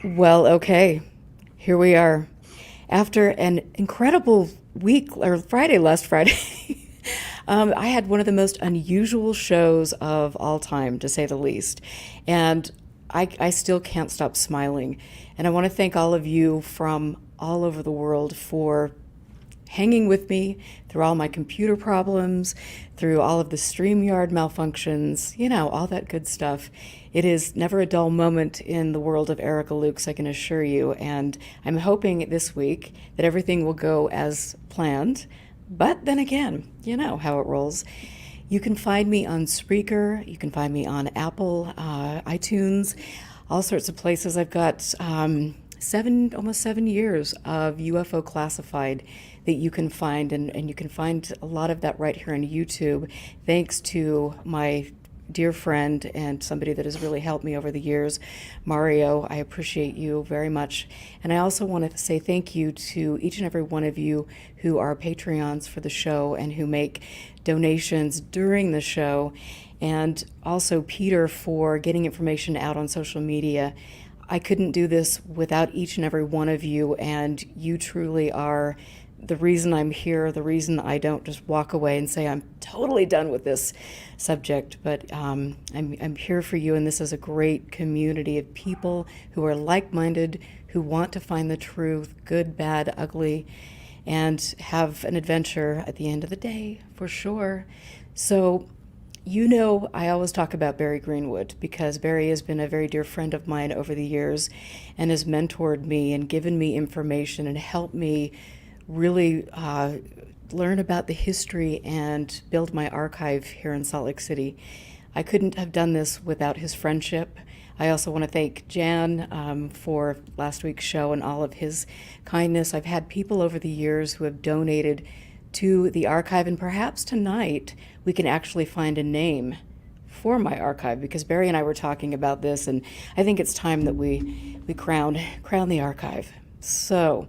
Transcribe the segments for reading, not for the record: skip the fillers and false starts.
Well, okay. Here we are. After an incredible week, or Friday, last Friday, I had one of the most unusual shows of all time, to say the least. And I still can't stop smiling. And I want to thank all of you from all over the world for hanging with me through all my computer problems, through all of the StreamYard malfunctions, all that good stuff. It is never a dull moment in the world of Erica Lukes, I can assure you. And I'm hoping this week that everything will go as planned. But then again, you know how it rolls. You can find me on Spreaker. You can find me on Apple, iTunes, all sorts of places. I've got almost 7 years of UFO classified that you can find, and you can find a lot of that right here on YouTube, thanks to my dear friend and somebody that has really helped me over the years, Mario. I appreciate you very much. And I also want to say thank you to each and every one of you who are Patreons for the show and who make donations during the show. And also Peter for getting information out on social media. I couldn't do this without each and every one of you, and you truly are the reason I'm here, the reason I don't just walk away and say I'm totally done with this subject. But I'm here for you, and this is a great community of people who are like-minded, who want to find the truth, good, bad, ugly, and have an adventure at the end of the day, for sure. So, I always talk about Barry Greenwood because Barry has been a very dear friend of mine over the years and has mentored me and given me information and helped me really learn about the history and build my archive here in Salt Lake City. I couldn't have done this without his friendship. I also want to thank Jan for last week's show and all of his kindness. I've had people over the years who have donated to the archive, and perhaps tonight we can actually find a name for my archive, because Barry and I were talking about this, and I think it's time that we crown the archive. So,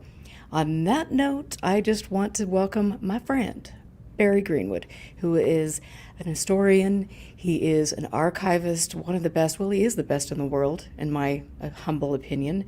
on that note, I just want to welcome my friend, Barry Greenwood, who is an historian. He is an archivist, one of the best. Well, he is the best in the world, in my humble opinion.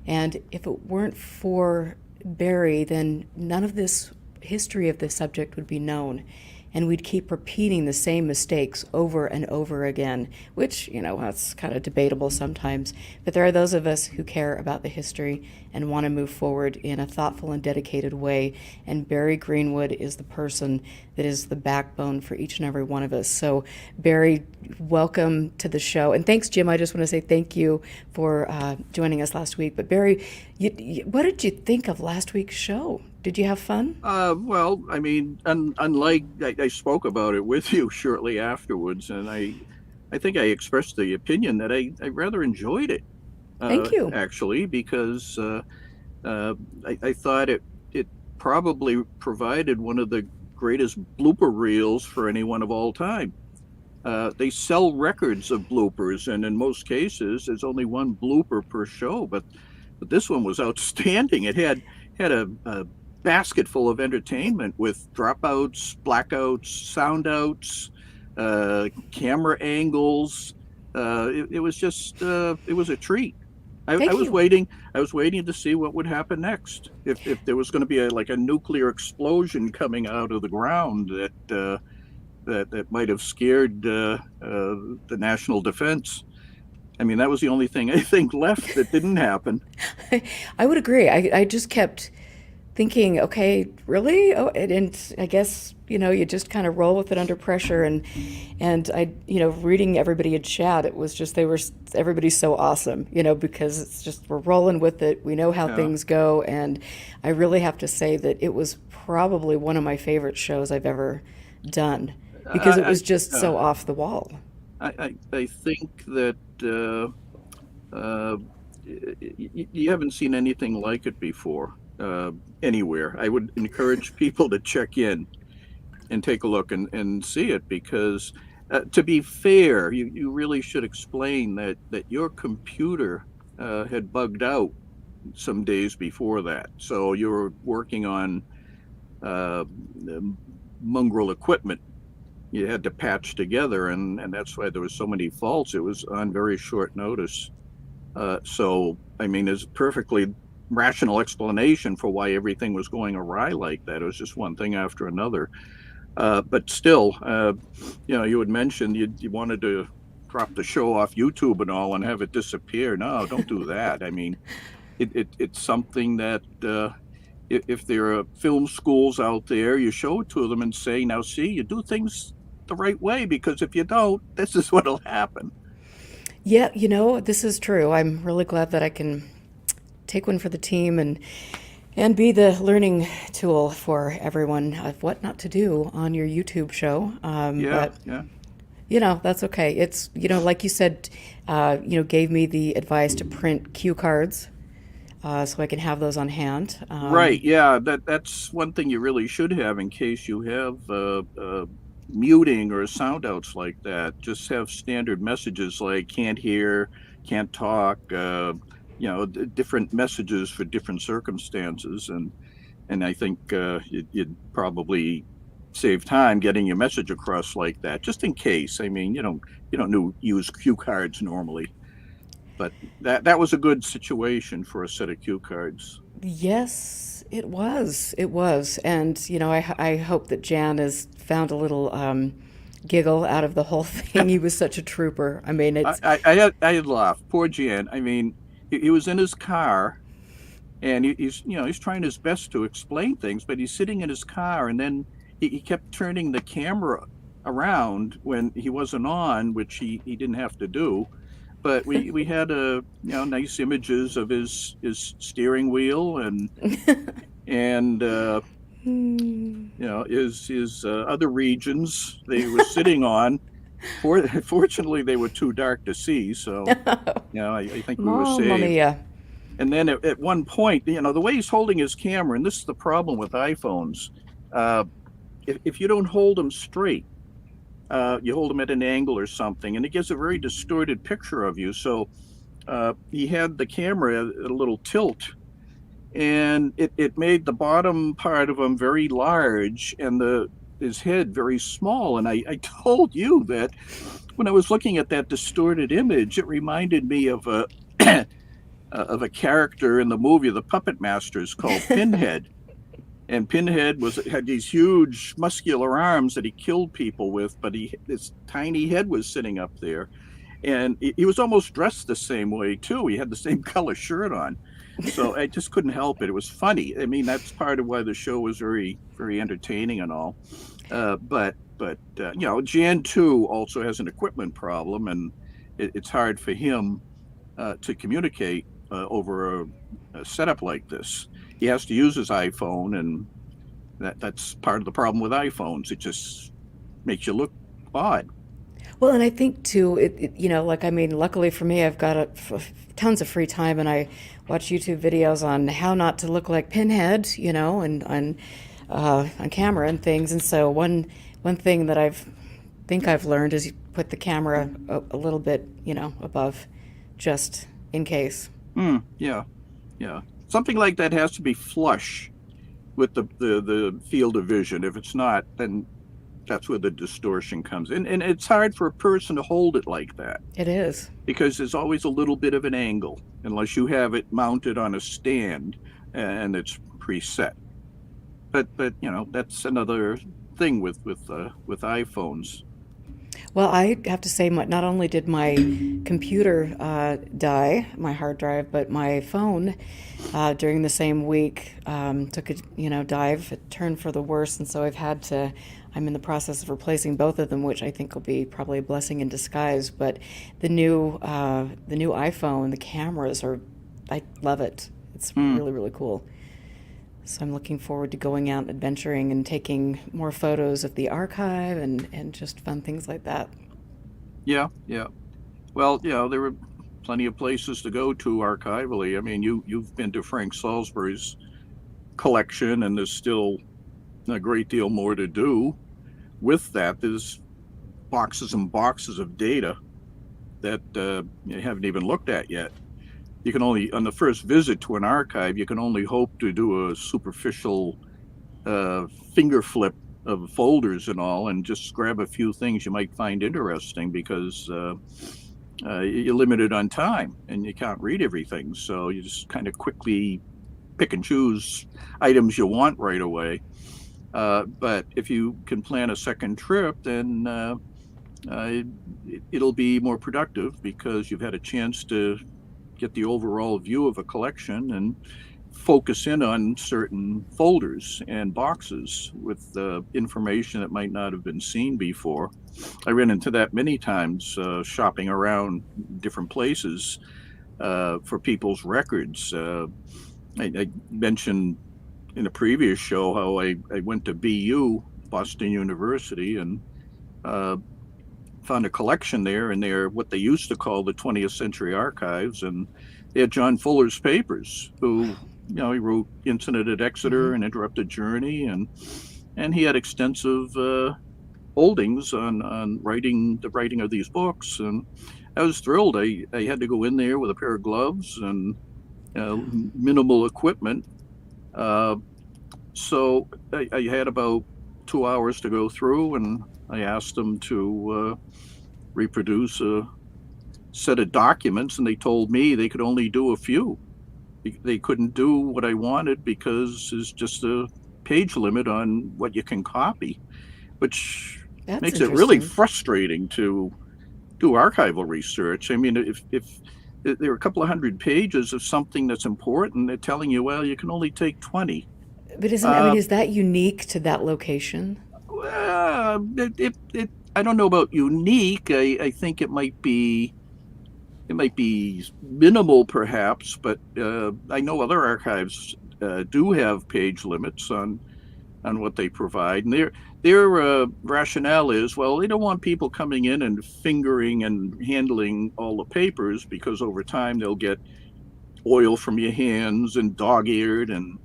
And if it weren't for Barry, then none of this history of the subject would be known, and we'd keep repeating the same mistakes over and over again, which, that's kind of debatable sometimes. But there are those of us who care about the history and want to move forward in a thoughtful and dedicated way, and Barry Greenwood is the person that is the backbone for each and every one of us. So, Barry, welcome to the show. And thanks, Jim. I just want to say thank you for joining us last week. But Barry, what did you think of last week's show? Did you have fun? Well, I mean, unlike I spoke about it with you shortly afterwards, and I think I expressed the opinion that I rather enjoyed it. Thank you. Actually, because I thought it probably provided one of the greatest blooper reels for anyone of all time. They sell records of bloopers, and in most cases, there's only one blooper per show. But this one was outstanding. It had a basket full of entertainment with dropouts, blackouts, sound outs, camera angles. It was just it was a treat. I was waiting. I was waiting to see what would happen next. If there was going to be a nuclear explosion coming out of the ground that might have scared the national defense. I mean, that was the only thing I think left that didn't happen. I would agree. I just kept thinking, okay, really? Oh, and I guess, you just kind of roll with it under pressure. And I, reading everybody in chat, it was just, everybody's so awesome, because it's just, we're rolling with it. We know how things go. And I really have to say that it was probably one of my favorite shows I've ever done, because it was just so off the wall. I think that you haven't seen anything like it before. Anywhere. I would encourage people to check in and take a look and see it, because to be fair, you really should explain that your computer had bugged out some days before that. So you were working on mongrel equipment you had to patch together, and that's why there was so many faults. It was on very short notice. So, I mean, there's a perfectly rational explanation for why everything was going awry like that. It was just one thing after another. But still, you had mentioned you wanted to drop the show off YouTube and all and have it disappear. No, don't do that. I mean, it's something that if there are film schools out there, you show it to them and say, now, see, you do things the right way, because if you don't, this is what'll happen. Yeah, this is true. I'm really glad that I can take one for the team and be the learning tool for everyone of what not to do on your YouTube show. Yeah, But yeah. that's okay. It's, like you said, gave me the advice to print cue cards so I can have those on hand. Right. Yeah. That's one thing you really should have in case you have muting or sound outs like that. Just have standard messages like can't hear, can't talk. Different messages for different circumstances, and I think you'd probably save time getting your message across like that, just in case. I mean, you don't use cue cards normally. But that was a good situation for a set of cue cards. Yes, it was. It was. And, I hope that Jan has found a little giggle out of the whole thing. He was such a trooper. I mean, it's. I had laughed. Poor Jan. I mean, he was in his car, and he's trying his best to explain things, but he's sitting in his car, and then he kept turning the camera around when he wasn't on, which he didn't have to do. But we had nice images of his steering wheel and his other regions they were sitting on. Fortunately, they were too dark to see, so I think we were Mamma saved. mia. And then at one point, the way he's holding his camera, and this is the problem with iPhones, if you don't hold them straight, you hold them at an angle or something, and it gives a very distorted picture of you. So he had the camera at a little tilt, and it made the bottom part of him very large and his head very small. And I told you that when I was looking at that distorted image, it reminded me of a of a character in the movie The Puppet Masters called Pinhead. And Pinhead had these huge muscular arms that he killed people with, but his tiny head was sitting up there. And he was almost dressed the same way, too. He had the same color shirt on. So I just couldn't help it. It was funny. I mean, that's part of why the show was very, very entertaining and all. But Jan, too, also has an equipment problem, and it's hard for him to communicate over a setup like this. He has to use his iPhone, and that's part of the problem with iPhones. It just makes you look odd. Well, and I think too, luckily for me, I've got tons of free time, and I watch YouTube videos on how not to look like Pinhead, and on camera and things. And so one thing that I've learned is you put the camera a little bit, above, just in case. Yeah. Something like that has to be flush with the field of vision. If it's not, then that's where the distortion comes in. And it's hard for a person to hold it like that. It is. Because there's always a little bit of an angle, unless you have it mounted on a stand and it's preset. But that's another thing with iPhones. Well, I have to say, not only did my computer die, my hard drive, but my phone during the same week took a dive, it turned for the worse, and so I'm in the process of replacing both of them, which I think will be probably a blessing in disguise. But the new iPhone, the cameras I love it. It's really, really cool. So I'm looking forward to going out and adventuring and taking more photos of the archive and just fun things like that. Yeah. Well, there were plenty of places to go to archivally. I mean, you've been to Frank Salisbury's collection, and there's still a great deal more to do. With that, there's boxes and boxes of data that you haven't even looked at yet. You can only, on the first visit to an archive, you can only hope to do a superficial finger flip of folders and all, and just grab a few things you might find interesting, because you're limited on time and you can't read everything. So you just kind of quickly pick and choose items you want right away. But if you can plan a second trip, then it'll be more productive because you've had a chance to get the overall view of a collection and focus in on certain folders and boxes with information that might not have been seen before. I ran into that many times shopping around different places for people's records. I mentioned in a previous show how I went to BU, Boston University, and found a collection there in their what they used to call the 20th Century Archives, and they had John Fuller's papers, who he wrote Incident at Exeter and Interrupted Journey, and he had extensive holdings on writing of these books, and I was thrilled. I had to go in there with a pair of gloves and minimal equipment, so I had about 2 hours to go through, and I asked them to reproduce a set of documents, and they told me they could only do a few. They couldn't do what I wanted because there's just a page limit on what you can copy, which makes it really frustrating to do archival research. I mean, if there are a couple of hundred pages of something that's important, they're telling you, well, you can only take 20. But is that unique to that location? I don't know about unique. I think it might be minimal, perhaps, but I know other archives do have page limits on what they provide, and their rationale is, well, they don't want people coming in and fingering and handling all the papers because over time they'll get oil from your hands and dog-eared, and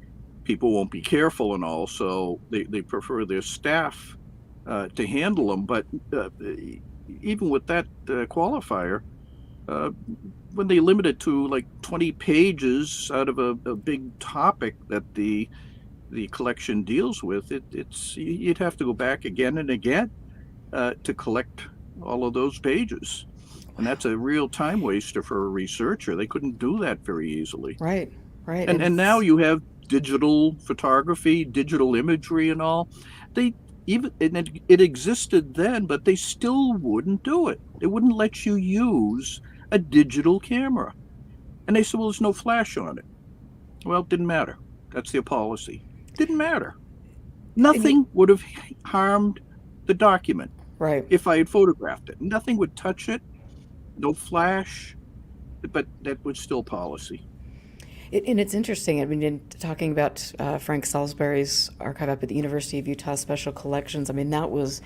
people won't be careful and all. So they prefer their staff to handle them. But even with that qualifier, when they limit it to like 20 pages out of a big topic that the collection deals with, you'd have to go back again and again to collect all of those pages. And that's a real time waster for a researcher. They couldn't do that very easily. Right. And now you have digital photography, digital imagery and all. It existed then, but they still wouldn't do it. They wouldn't let you use a digital camera. And they said, well, there's no flash on it. Well, it didn't matter. That's their policy. Didn't matter. Nothing would have harmed the document. Right. If I had photographed it. Nothing would touch it. No flash. But that was still policy. And it's interesting. I mean, in talking about Frank Salisbury's archive up at the University of Utah Special Collections, I mean, that was,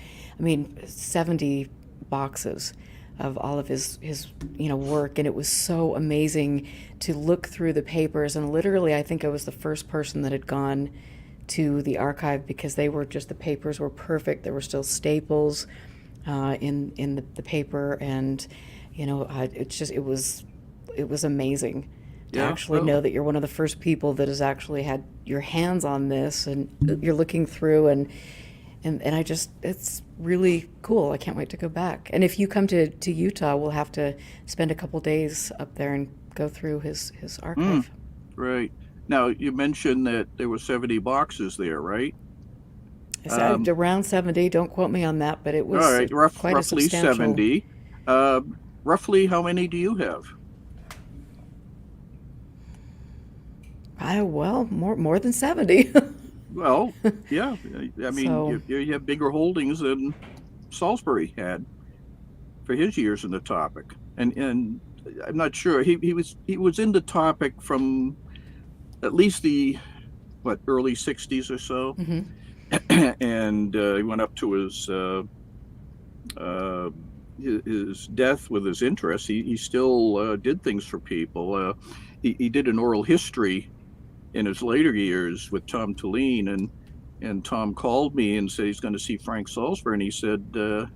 70 boxes of all of his work, and it was so amazing to look through the papers. And literally, I think I was the first person that had gone to the archive because the papers were perfect. There were still staples in the paper, and it was amazing to actually know that you're one of the first people that has actually had your hands on this, and you're looking through, and it's really cool. I can't wait to go back. And if you come to Utah, we'll have to spend a couple days up there and go through his archive. Right. Now, you mentioned that there were 70 boxes there, right? Around 70. Don't quote me on that, but it was all right, quite roughly a substantial... 70. Roughly how many do you have? Well, more than 70. Well, yeah. I mean, you have bigger holdings than Salisbury had for his years in the topic, and I'm not sure he was in the topic from at least the early 60s or so, and he went up to his death with his interest. He still did things for people. He did an oral history in his later years with Tom Tulane, and Tom called me and said he's going to see Frank Salisbury, and he said,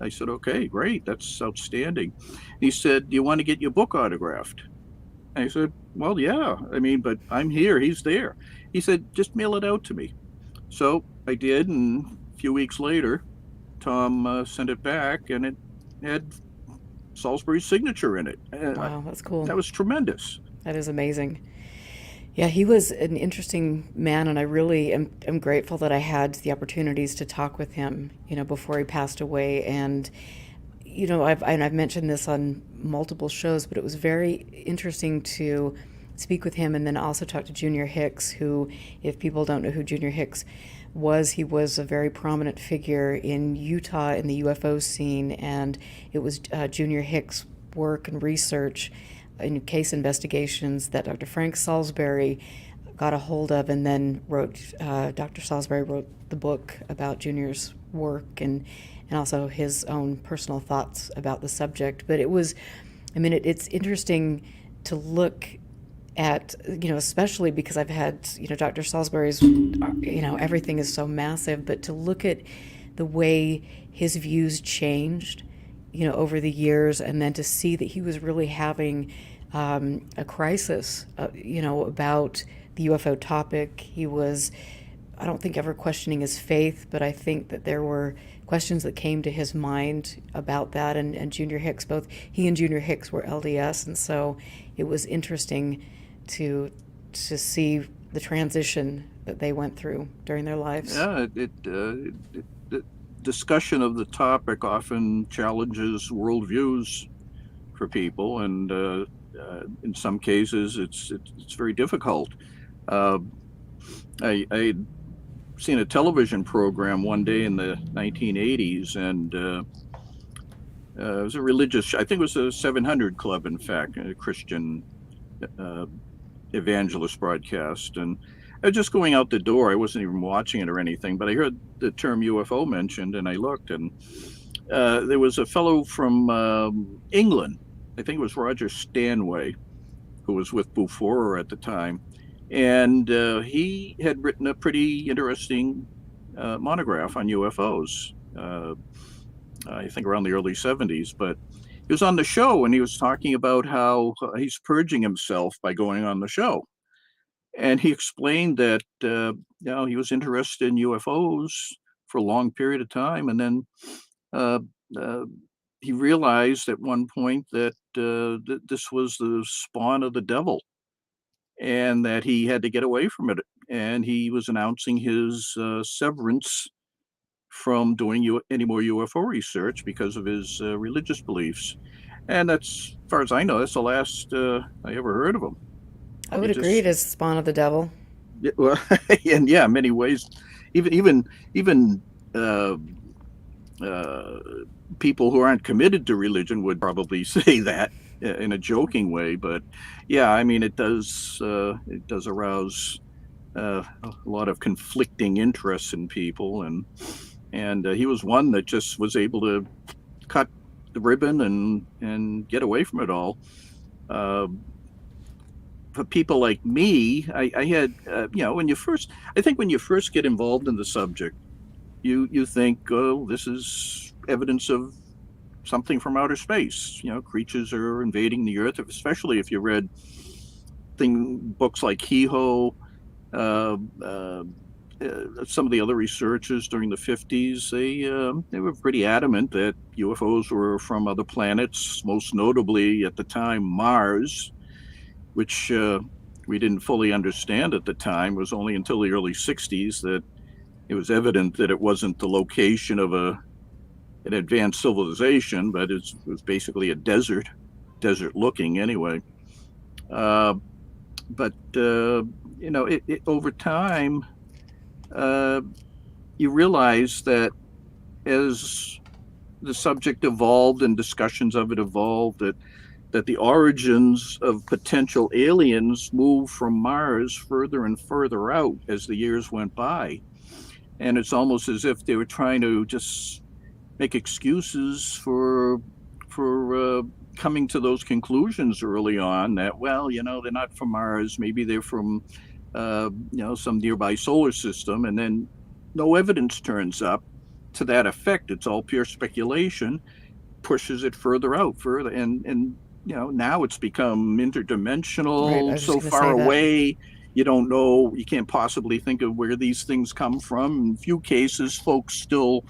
I said, okay, great, that's outstanding. He said, do you want to get your book autographed? And I said, well, yeah, but I'm here, he's there. He said, just mail it out to me. So I did, and a few weeks later, Tom sent it back, and it had Salisbury's signature in it. Wow, that's cool. That was tremendous. That is amazing. Yeah, he was an interesting man, and I really am grateful that I had the opportunities to talk with him, before he passed away. And, I've mentioned this on multiple shows, but it was very interesting to speak with him and then also talk to Junior Hicks, who, if people don't know who Junior Hicks was, he was a very prominent figure in Utah in the UFO scene, and it was Junior Hicks' work and research in case investigations that Dr. Frank Salisbury got a hold of, and then Dr. Salisbury wrote the book about Junior's work and also his own personal thoughts about the subject. But it was, it's interesting to look at, especially because I've had, Dr. Salisbury's, everything is so massive, but to look at the way his views changed, over the years, and then to see that he was really having a crisis, about the UFO topic. He was, I don't think, ever questioning his faith, but I think that there were questions that came to his mind about that. And Junior Hicks, both he and Junior Hicks were LDS, and so it was interesting to see the transition that they went through during their lives. Yeah, the discussion of the topic often challenges worldviews for people, and in some cases it's very difficult. I'd seen a television program one day in the 1980s, and it was a religious, I think it was a 700 Club, in fact, a Christian evangelist broadcast. And I was just going out the door. I wasn't even watching it or anything, but I heard the term UFO mentioned, and I looked, and there was a fellow from England, I think it was Roger Stanway, who was with Bloopers at the time, and he had written a pretty interesting monograph on UFOs, I think around the early 70s, but he was on the show, and he was talking about how he's purging himself by going on the show. And he explained that he was interested in UFOs for a long period of time, and then he realized at one point that this was the spawn of the devil, and that he had to get away from it. And he was announcing his severance from doing any more UFO research because of his religious beliefs. And that's, as far as I know, that's the last I ever heard of him. I would agree it is spawn of the devil. Yeah, well, and yeah, in many ways, even people who aren't committed to religion would probably say that in a joking way. But yeah, it does arouse a lot of conflicting interests in people, and he was one that just was able to cut the ribbon and get away from it all. For people like me, I had, when you first get involved in the subject, you think, oh, this is evidence of something from outer space. Creatures are invading the Earth, especially if you read books like Kehoe, some of the other researchers during the 50s, they were pretty adamant that UFOs were from other planets, most notably at the time Mars, which we didn't fully understand at the time. It was only until the early 60s that it was evident that it wasn't the location of an advanced civilization, but it was basically a desert looking anyway. But over time, you realize that as the subject evolved and discussions of it evolved, that the origins of potential aliens moved from Mars further and further out as the years went by. And it's almost as if they were trying to just make excuses for coming to those conclusions early on that, well, they're not from Mars, maybe they're from some nearby solar system, and then no evidence turns up to that effect. It's all pure speculation, pushes it further out, and now it's become interdimensional, Right, so far away, you don't know, you can't possibly think of where these things come from. In a few cases, folks still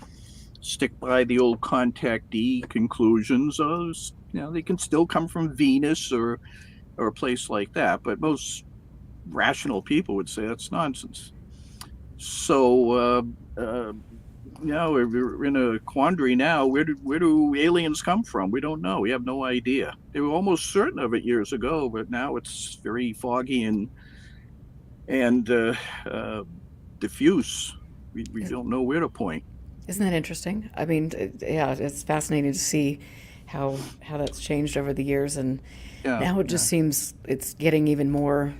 stick by the old contactee conclusions. they can still come from Venus or a place like that. But most rational people would say that's nonsense. So we're in a quandary now. Where do aliens come from? We don't know. We have no idea. They were almost certain of it years ago, but now it's very foggy and diffuse. We don't know where to point. Isn't that interesting? I mean, yeah, it's fascinating to see how that's changed over the years, and Yeah, now it yeah. just seems it's getting even more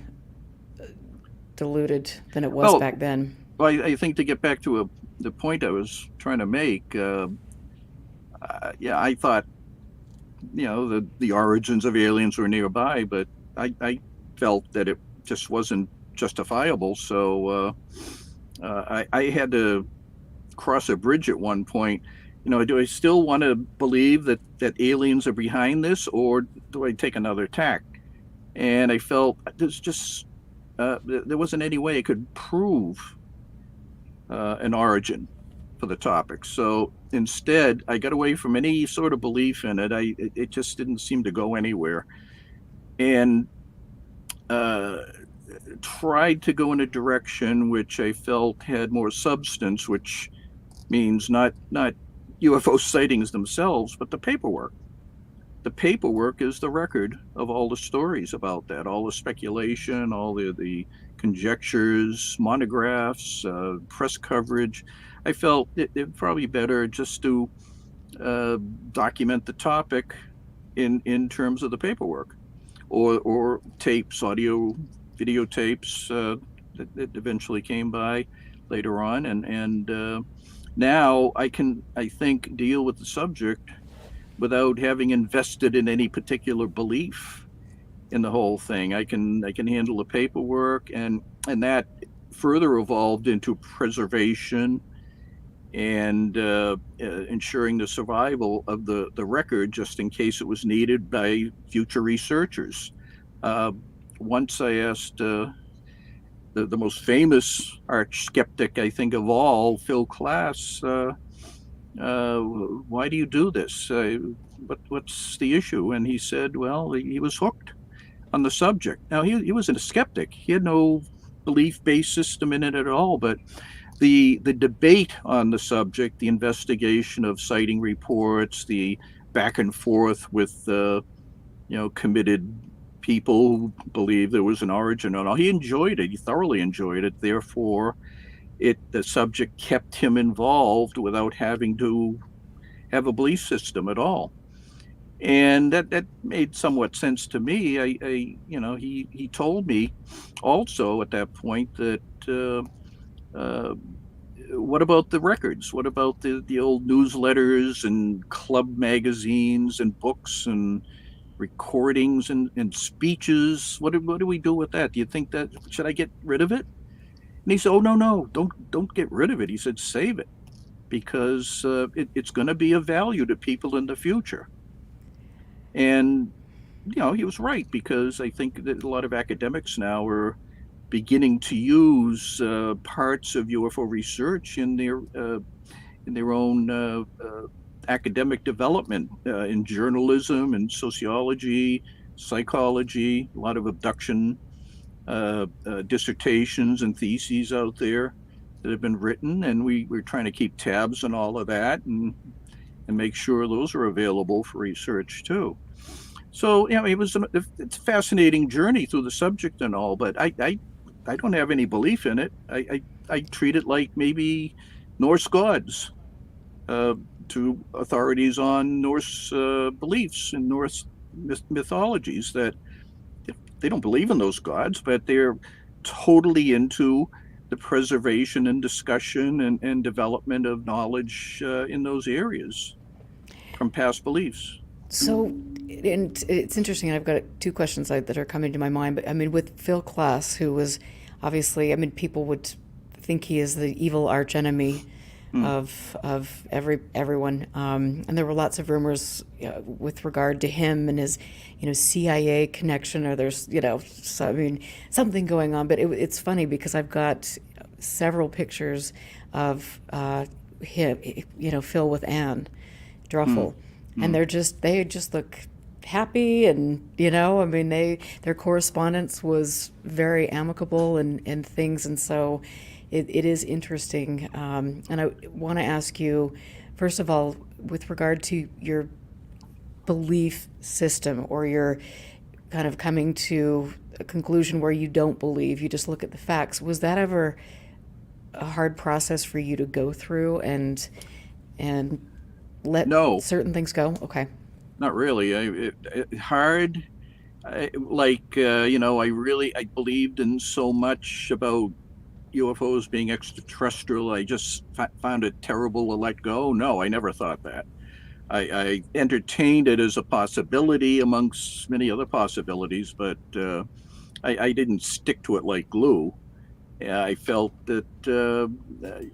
diluted than it was Well, back then. I think to get back to the point I was trying to make, I thought the origins of aliens were nearby, but I felt that it just wasn't justifiable. So I had to cross a bridge at one point. Do I still want to believe that aliens are behind this, or do I take another tack? And I felt there wasn't any way I could prove an origin for the topic. So instead, I got away from any sort of belief in it. It just didn't seem to go anywhere, and tried to go in a direction which I felt had more substance, which means not UFO sightings themselves, but the paperwork. The paperwork is the record of all the stories about that, all the speculation, all the conjectures, monographs, press coverage. I felt it probably better just to document the topic in terms of the paperwork, or tapes, audio, videotapes that eventually came by later on, and now I can, I think, deal with the subject without having invested in any particular belief in the whole thing. I can handle the paperwork, and that further evolved into preservation and ensuring the survival of the record, just in case it was needed by future researchers. Once I asked the most famous arch skeptic, I think, of all, Phil Klass, why do you do this? What's the issue? And he said, well, he was hooked on the subject. Now, he wasn't a skeptic. He had no belief-based system in it at all, but the debate on the subject, the investigation of sighting reports, the back and forth with committed people who believe there was an origin and all, he enjoyed it. He thoroughly enjoyed it. Therefore, the subject kept him involved without having to have a belief system at all. And that made somewhat sense to me. He told me also at that point that what about the records? What about the old newsletters and club magazines and books and recordings and speeches? What do we do with that? Do you think that, should I get rid of it? And he said, "Oh, no, don't get rid of it." He said, "Save it, because it's going to be of value to people in the future." And he was right, because I think that a lot of academics now are beginning to use parts of UFO research in their own academic development, in journalism and sociology, psychology. A lot of abduction dissertations and theses out there that have been written, and we're trying to keep tabs on all of that and make sure those are available for research too. So it's a fascinating journey through the subject and all, but I don't have any belief in it. I treat it like maybe Norse gods, to authorities on Norse beliefs and Norse mythologies, that they don't believe in those gods, but they're totally into the preservation and discussion and development of knowledge in those areas from past beliefs. So, and it's interesting. I've got two questions that are coming to my mind. But I mean, with Phil Klass, who was obviously, I mean, people would think he is the evil archenemy of everyone, and there were lots of rumors with regard to him and his, CIA connection, or there's, something going on. But it's funny because I've got several pictures of him, Phil with Anne Druffel, and they just look happy, and I mean, their correspondence was very amicable and things, and so it is interesting. And I want to ask you, first of all, with regard to your belief system, or your kind of coming to a conclusion where you don't believe, you just look at the facts. Was that ever a hard process for you to go through and let No, certain things go? Okay. not really. Hard. I believed in so much about UFOs being extraterrestrial. I just found it terrible to let go. No, I never thought that. I entertained it as a possibility amongst many other possibilities, but I didn't stick to it like glue. I felt that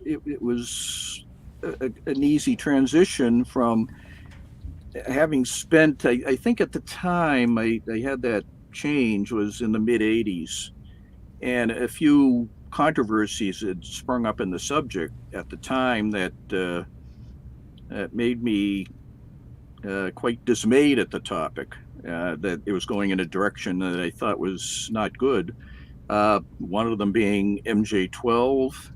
it was an easy transition from having spent, I think at the time I had that change was in the mid 80s, and a few controversies had sprung up in the subject at the time that made me quite dismayed at the topic, that it was going in a direction that I thought was not good. One of them being MJ12,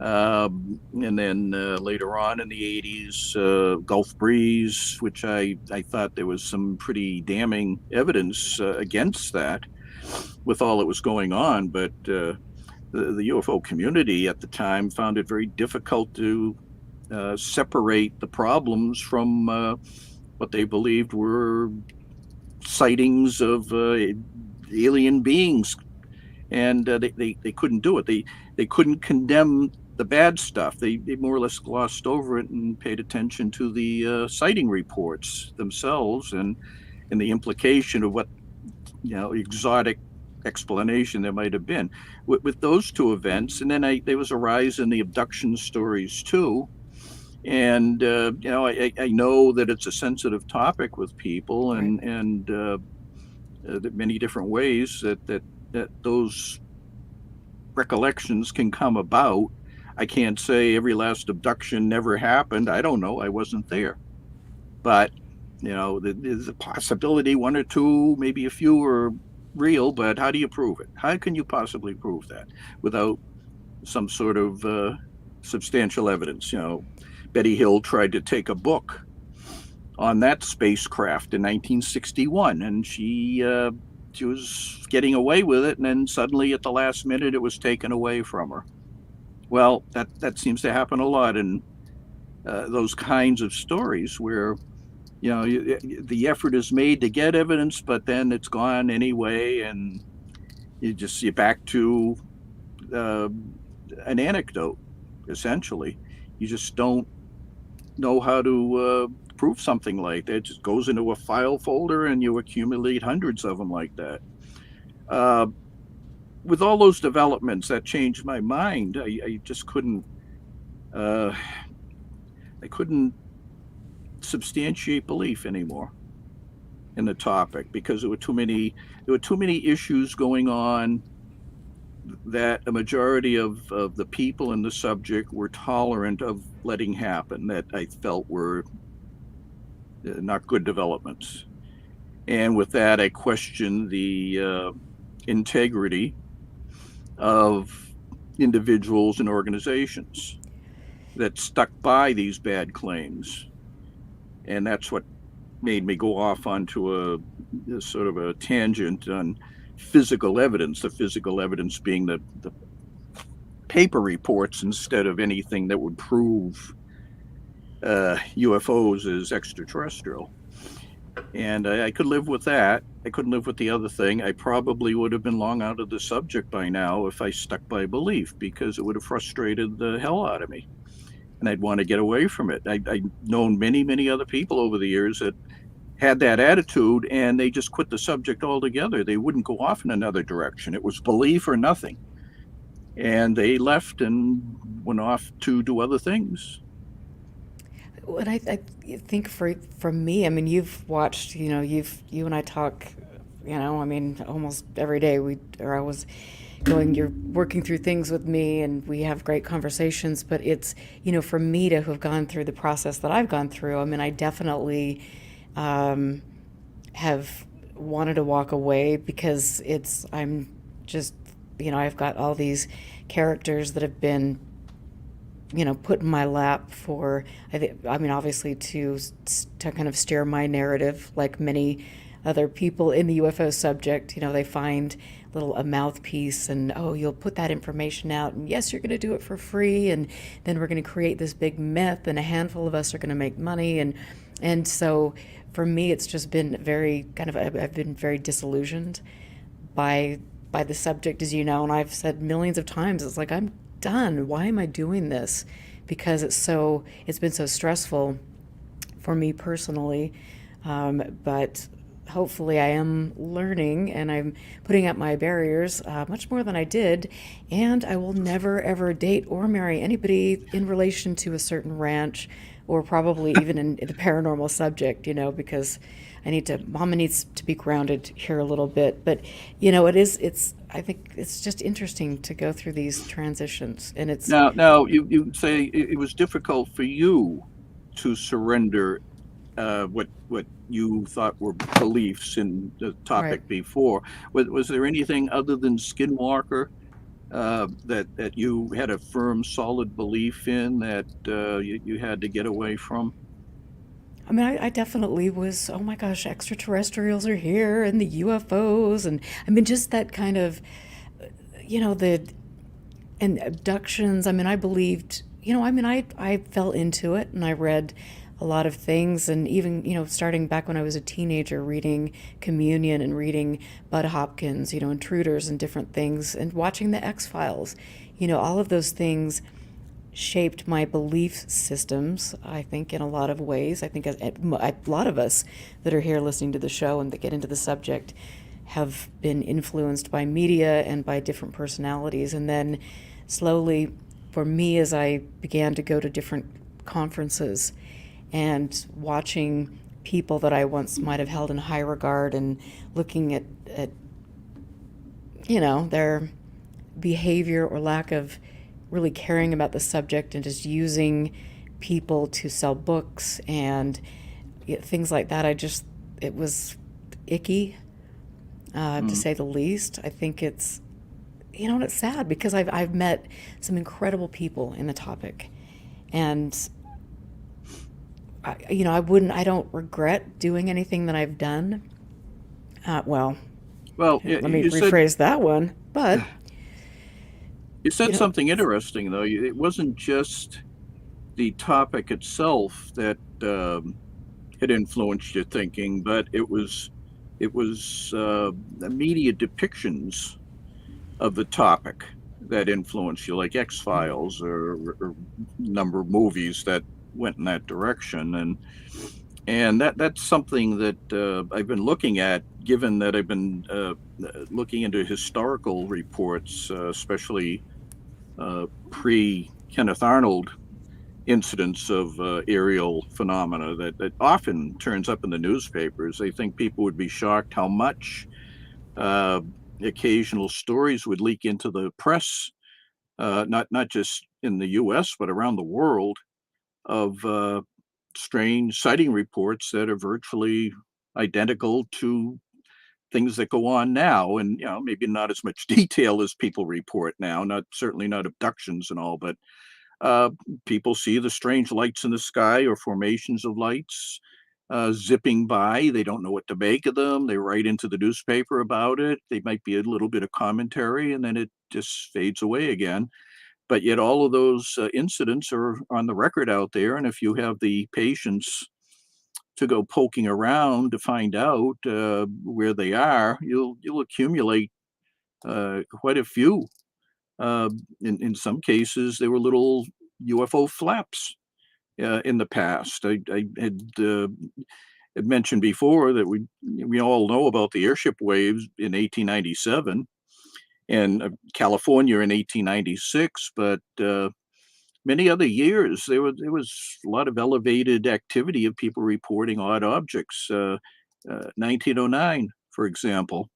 and then later on in the 80s, Gulf Breeze, which I thought there was some pretty damning evidence against that with all that was going on. But the UFO community at the time found it very difficult to separate the problems from what they believed were sightings of alien beings, and they couldn't do it. They couldn't condemn the bad stuff. They more or less glossed over it and paid attention to the sighting reports themselves and the implication of what exotic explanation there might have been with those two events. And then there was a rise in the abduction stories too. And I know that it's a sensitive topic with people, and many different ways that those recollections can come about. I can't say every last abduction never happened. I don't know. I wasn't there. But there's a possibility one or two, maybe a few are real. But how do you prove it? How can you possibly prove that without some sort of substantial evidence? Betty Hill tried to take a book on that spacecraft in 1961, and she was getting away with it, and then suddenly at the last minute it was taken away from her. Well, that seems to happen a lot in those kinds of stories where the effort is made to get evidence, but then it's gone anyway, and you're back to an anecdote, essentially. You just don't know how to prove something like that. It just goes into a file folder and you accumulate hundreds of them like that. With all those developments, that changed my mind. I just couldn't substantiate belief anymore in the topic because there were too many issues going on that a majority of the people in the subject were tolerant of letting happen, that I felt were not good developments. And with that, I questioned the integrity of individuals and organizations that stuck by these bad claims. And that's what made me go off onto a sort of a tangent on physical evidence, the physical evidence being the paper reports instead of anything that would prove UFOs as extraterrestrial. And I could live with that. I couldn't live with the other thing. I probably would have been long out of the subject by now if I stuck by belief, because it would have frustrated the hell out of me. And I'd want to get away from it. I've known many, many other people over the years that had that attitude, and they just quit the subject altogether. They wouldn't go off in another direction. It was belief or nothing. And they left and went off to do other things. What I think for me, I mean, you've watched, you and I talk, I mean, almost every day. I was you're working through things with me, and we have great conversations. But it's, for me to have gone through the process that I've gone through, I mean, I definitely have wanted to walk away because I'm just, I've got all these characters that have been, put in my lap for, I mean, obviously to kind of steer my narrative, like many other people in the UFO subject. They find a mouthpiece, and oh, you'll put that information out, and yes, you're going to do it for free, and then we're going to create this big myth, and a handful of us are going to make money, and so for me, it's just been very kind of, I've been very disillusioned by the subject, as you know, and I've said millions of times, it's like, I'm done. Why am I doing this? Because it's been so stressful for me personally. But hopefully I am learning, and I'm putting up my barriers much more than I did. And I will never ever date or marry anybody in relation to a certain ranch, or probably even in the paranormal subject, because Mama needs to be grounded here a little bit. But, I think it's just interesting to go through these transitions. And it's, Now you say it was difficult for you to surrender what you thought were beliefs in the right. topic before. Was there anything other than Skinwalker that you had a firm, solid belief in that you had to get away from? I mean, I definitely was, oh my gosh, extraterrestrials are here and the UFOs. And I mean, just that kind of, the, and abductions. I mean, I believed, I fell into it, and I read a lot of things. And even, starting back when I was a teenager, reading Communion and reading Bud Hopkins, Intruders and different things, and watching the X Files, all of those things shaped my belief systems, I think, in a lot of ways. I think a lot of us that are here listening to the show and that get into the subject have been influenced by media and by different personalities. And then slowly, for me, as I began to go to different conferences and watching people that I once might have held in high regard, and looking at their behavior or lack of really caring about the subject, and just using people to sell books and things like that. It was icky, to say the least. I think and it's sad because I've met some incredible people in the topic, and I don't regret doing anything that I've done. Well, Well, let me you said rephrase that one, but you you said know, something interesting though. It wasn't just the topic itself that had influenced your thinking, but it was the media depictions of the topic that influenced you, like X Files or number of movies that went in that direction, and that's something that I've been looking at, given that I've been looking into historical reports, especially pre Kenneth Arnold incidents of aerial phenomena that often turns up in the newspapers. I think people would be shocked how much uh, occasional stories would leak into the press, not just in the U.S. but around the world, of strange sighting reports that are virtually identical to things that go on now, and maybe not as much detail as people report now, not certainly not abductions and all, but uh, people see the strange lights in the sky or formations of lights zipping by. They don't know what to make of them. They write into the newspaper about it. They might be a little bit of commentary, and then it just fades away again. But yet, all of those incidents are on the record out there. And if you have the patience to go poking around to find out where they are, you'll accumulate quite a few. Uh, in some cases, they were little UFO flaps in the past. I had mentioned before that we all know about the airship waves in 1897 and California in 1896, but many other years there was a lot of elevated activity of people reporting odd objects. 1909, for example,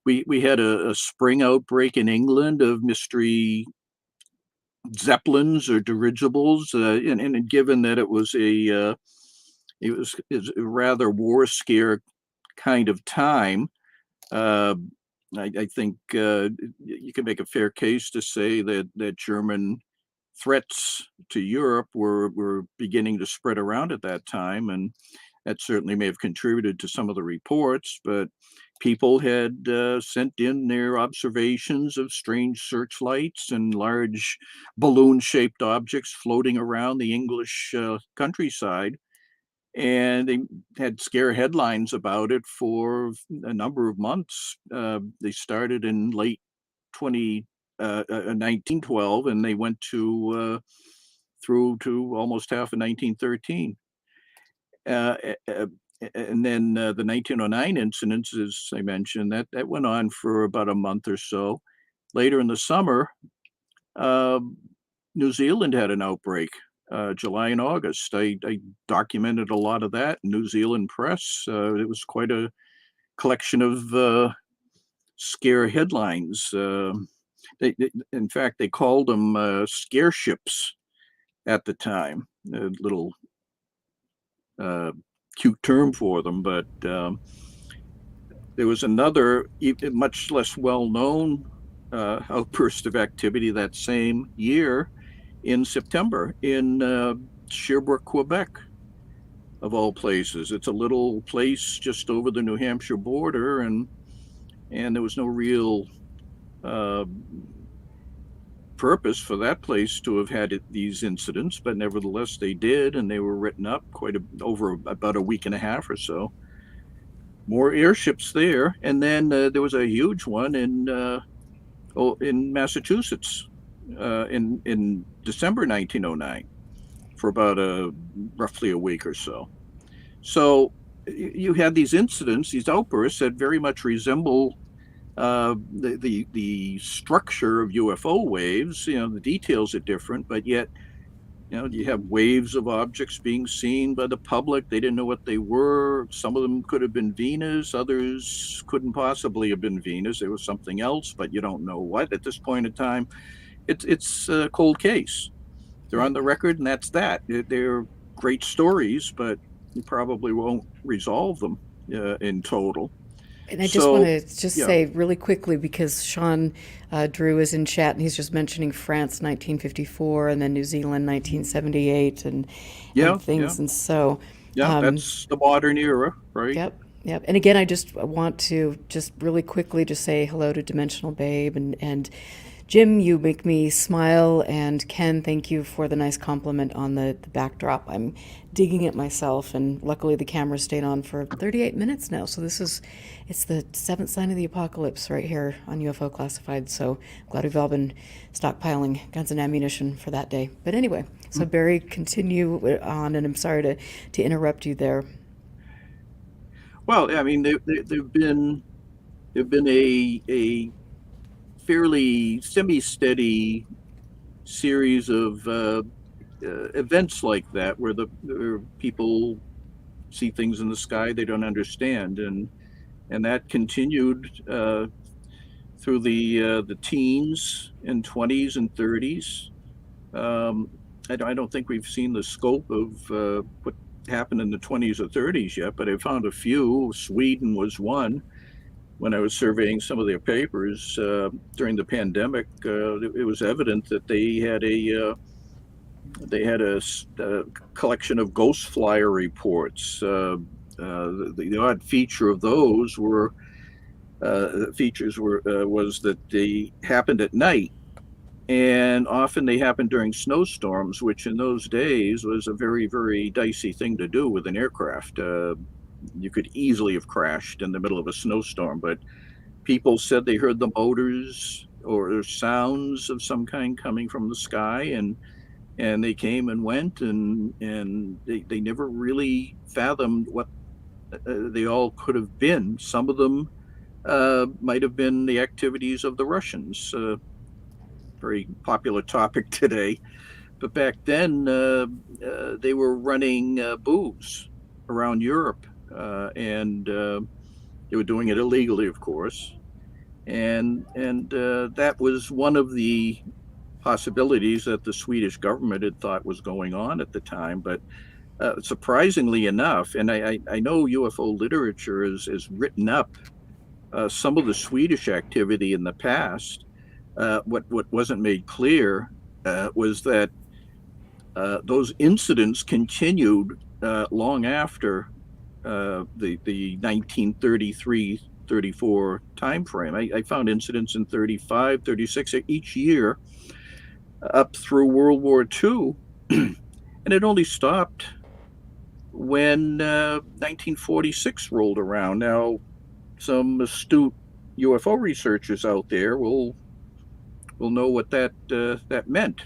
we had a spring outbreak in England of mystery zeppelins or dirigibles, and given that it was a rather war scare kind of time, I think you can make a fair case to say that German threats to Europe were beginning to spread around at that time, and that certainly may have contributed to some of the reports. But people had sent in their observations of strange searchlights and large balloon-shaped objects floating around the English countryside, and they had scare headlines about it for a number of months. They started in late 1912, and they went through to almost half of 1913. Uh, uh, and then the 1909 incidents, as I mentioned, that went on for about a month or so. Later in the summer, uh, New Zealand had an outbreak, July and August. I documented a lot of that in New Zealand press. It was quite a collection of scare headlines. In fact, they called them scare ships at the time. A little cute term for them, but there was another much less well-known outburst of activity that same year in September in Sherbrooke, Quebec, of all places. It's a little place just over the New Hampshire border, and there was no real purpose for that place to have had these incidents, but nevertheless they did, and they were written up over about a week and a half or so. More airships there, and then there was a huge one in Massachusetts in December 1909 for about roughly a week or so. So you had these incidents, these outbursts that very much resemble the structure of UFO waves. The details are different, but yet you have waves of objects being seen by the public. They didn't know what they were. Some of them could have been Venus, others couldn't possibly have been Venus. There was something else, but you don't know what at this point in time. It's a cold case. They're on the record, and that's that. They're great stories, but you probably won't resolve them in total. And I just want to Yeah. say really quickly, because Sean Drew is in chat and he's just mentioning France 1954 and then New Zealand 1978 and things. And so, that's the modern era, right? yep. Yep. And again, I just want to just really quickly just say hello to Dimensional Babe and Jim, you make me smile, and Ken, thank you for the nice compliment on the backdrop. I'm digging it myself, and luckily the camera stayed on for 38 minutes now. So it's the seventh sign of the apocalypse right here on UFO Classified. So glad we've all been stockpiling guns and ammunition for that day. But anyway, so Barry, continue on, and I'm sorry to interrupt you there. Well, I mean, there've been a fairly semi-steady series of events like that, where where people see things in the sky they don't understand, and that continued through the teens and 20s and 30s. I don't think we've seen the scope of what happened in the 20s or 30s yet, but I found a few. Sweden was one. When I was surveying some of their papers during the pandemic, it was evident that they had a collection of ghost flyer reports. The odd feature of those was that they happened at night, and often they happened during snowstorms, which in those days was a very, very dicey thing to do with an aircraft. You could easily have crashed in the middle of a snowstorm, but people said they heard the motors or sounds of some kind coming from the sky, and they came and went, and they never really fathomed what they all could have been. Some of them might have been the activities of the Russians. Very popular topic today, but back then they were running booze around Europe. And they were doing it illegally, of course, and that was one of the possibilities that the Swedish government had thought was going on at the time. But surprisingly enough, and I know UFO literature has written up some of the Swedish activity in the past. What wasn't made clear was that those incidents continued long after the 1933-34 time frame. I found incidents in 35, 36 each year up through World War II, and it only stopped when 1946 rolled around. Now, some astute UFO researchers out there will know what that meant.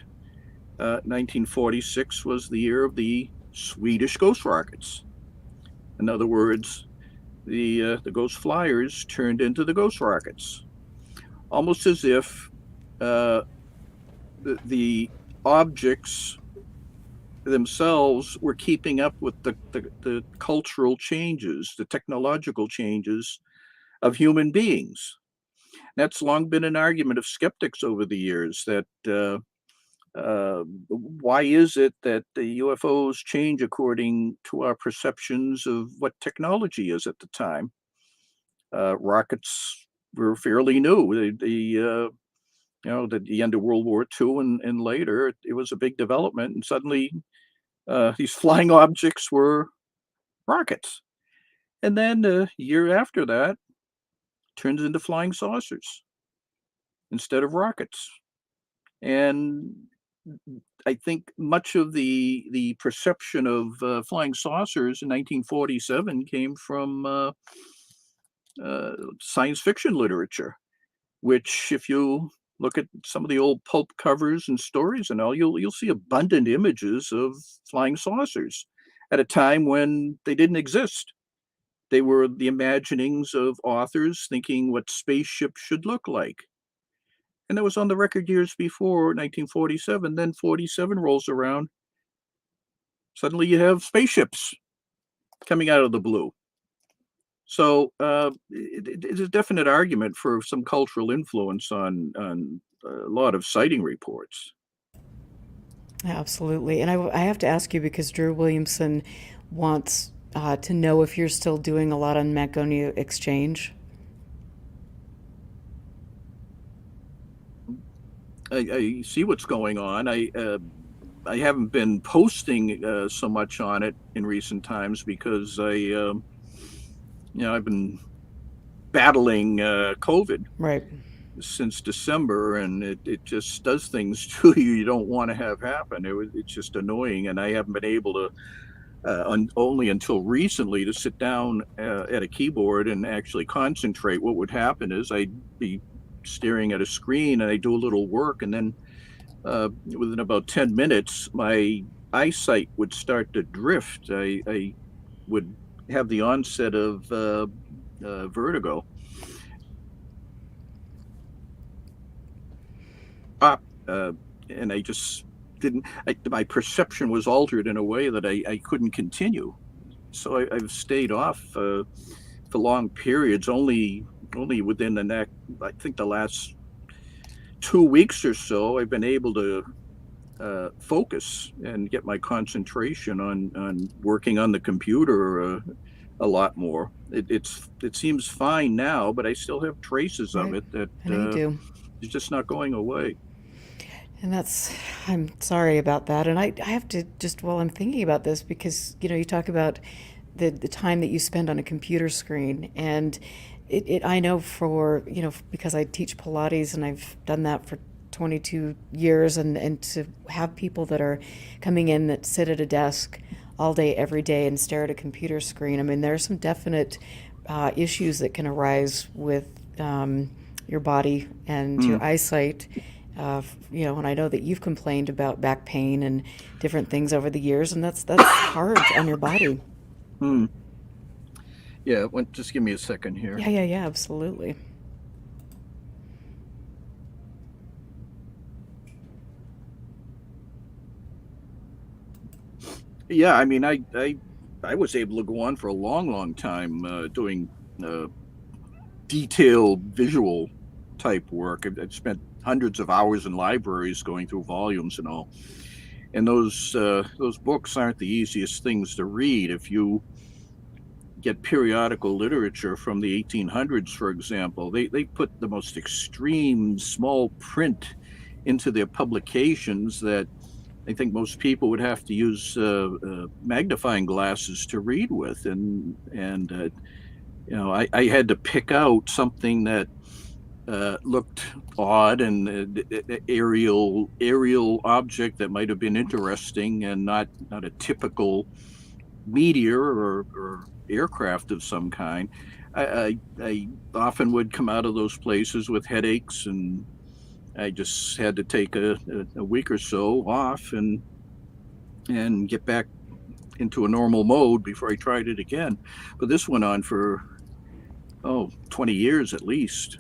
1946 was the year of the Swedish ghost rockets. In other words, the ghost flyers turned into the ghost rockets, almost as if the objects themselves were keeping up with the cultural changes, the technological changes of human beings. That's long been an argument of skeptics over the years, that why is it that the UFOs change according to our perceptions of what technology is at the time? Rockets were fairly new. The end of World War II and later, it was a big development, and suddenly these flying objects were rockets. And then a year after that, turns into flying saucers instead of rockets. And I think much of the perception of flying saucers in 1947 came from science fiction literature, which, if you look at some of the old pulp covers and stories and all, you'll see abundant images of flying saucers at a time when they didn't exist. They were the imaginings of authors thinking what spaceships should look like. And that was on the record years before 1947. Then 47 rolls around. Suddenly you have spaceships coming out of the blue. So it's a definite argument for some cultural influence on a lot of sighting reports. Absolutely. And I have to ask you, because Drew Williamson wants to know if you're still doing a lot on Magonia Exchange. I see what's going on. I haven't been posting so much on it in recent times because I've been battling COVID Right. since December, and it just does things to you don't want to have happen. It's just annoying, and I haven't been able to only until recently to sit down at a keyboard and actually concentrate. What would happen is I'd be staring at a screen and I do a little work, and then within about 10 minutes, my eyesight would start to drift. I would have the onset of vertigo. And I just didn't, my perception was altered in a way that I couldn't continue. So I've stayed off for long periods, only within I think the last 2 weeks or so, I've been able to focus and get my concentration on working on the computer a lot more. It seems fine now, but I still have traces of it that I know you do. is just not going away. And I'm sorry about that. And I have to just, while I'm thinking about this, because, you talk about the time that you spend on a computer screen. And I know because I teach Pilates and I've done that for 22 years, and to have people that are coming in that sit at a desk all day, every day, and stare at a computer screen. I mean, there are some definite issues that can arise with your body and your eyesight. And I know that you've complained about back pain and different things over the years, and that's hard on your body. Yeah, just give me a second here. Yeah, absolutely. Yeah, I mean, I was able to go on for a long time doing detailed visual type work. I've spent hundreds of hours in libraries going through volumes and all. And those books aren't the easiest things to read. If you get periodical literature from the 1800s, for example, they put the most extreme small print into their publications that I think most people would have to use magnifying glasses to read with, and I had to pick out something that looked odd, and aerial object that might have been interesting and not a typical meteor or aircraft of some kind. I often would come out of those places with headaches, and I just had to take a week or so off and get back into a normal mode before I tried it again. But this went on for 20 years at least,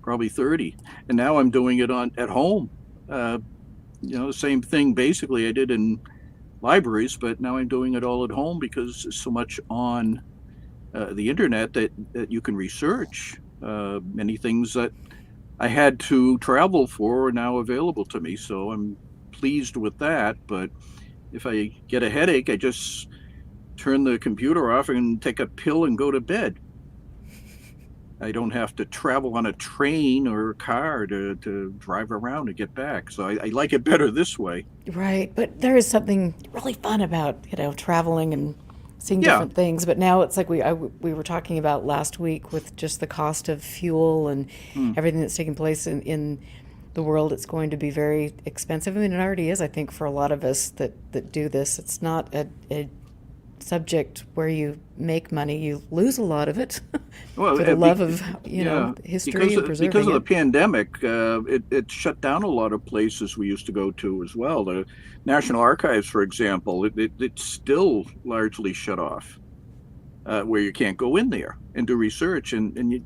probably 30, and now I'm doing it at home. The same thing basically I did in libraries, but now I'm doing it all at home because there's so much on the internet that you can research. Many things that I had to travel for are now available to me, so I'm pleased with that. But if I get a headache, I just turn the computer off and take a pill and go to bed. I don't have to travel on a train or a car to drive around and get back. So I like it better this way. Right, but there is something really fun about, traveling and seeing Yeah. different things. But now it's like we were talking about last week with just the cost of fuel and Hmm. everything that's taking place in the world. It's going to be very expensive. I mean, it already is, I think, for a lot of us that do this. It's not a subject where you make money, you lose a lot of it Well, for the love of, yeah, history and because preserving of the it. pandemic, it shut down a lot of places we used to go to as well. The National Archives, for example, it's still largely shut off, where you can't go in there and do research. And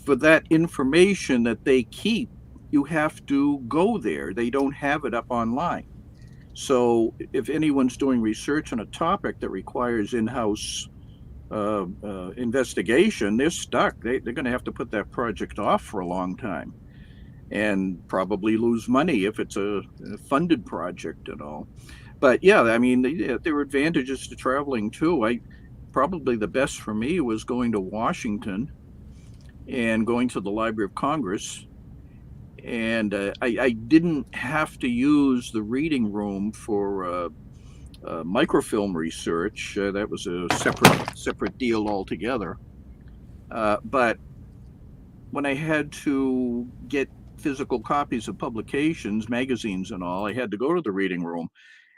for that information that they keep, you have to go there. They don't have it up online. So if anyone's doing research on a topic that requires in-house investigation, they're stuck. They're going to have to put that project off for a long time and probably lose money if it's a funded project and all. But yeah, I mean, there are advantages to traveling too. Probably the best for me was going to Washington and going to the Library of Congress. And I didn't have to use the reading room for microfilm research. That was a separate deal altogether. But when I had to get physical copies of publications, magazines, and all, I had to go to the reading room.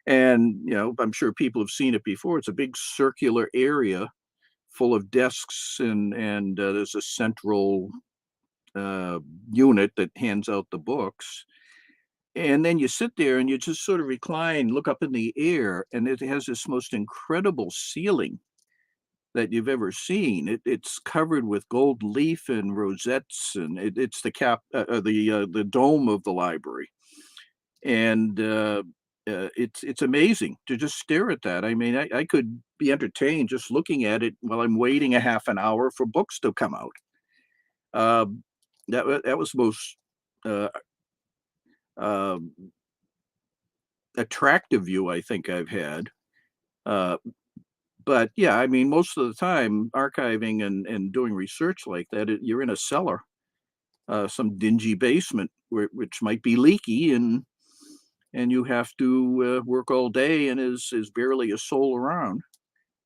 And I'm sure people have seen it before. It's a big circular area full of desks, and there's a central unit that hands out the books. And then you sit there and you just sort of recline, look up in the air, and it has this most incredible ceiling that you've ever seen. It's covered with gold leaf and rosettes, and it's the dome of the library, and it's amazing to just stare at that. I mean, I could be entertained just looking at it while I'm waiting a half an hour for books to come out. Um, that was the most uh, um attractive view I think I've had. Uh, but yeah, I mean, most of the time, archiving and doing research like that, you're in a cellar, some dingy basement which might be leaky, and you have to work all day, and is barely a soul around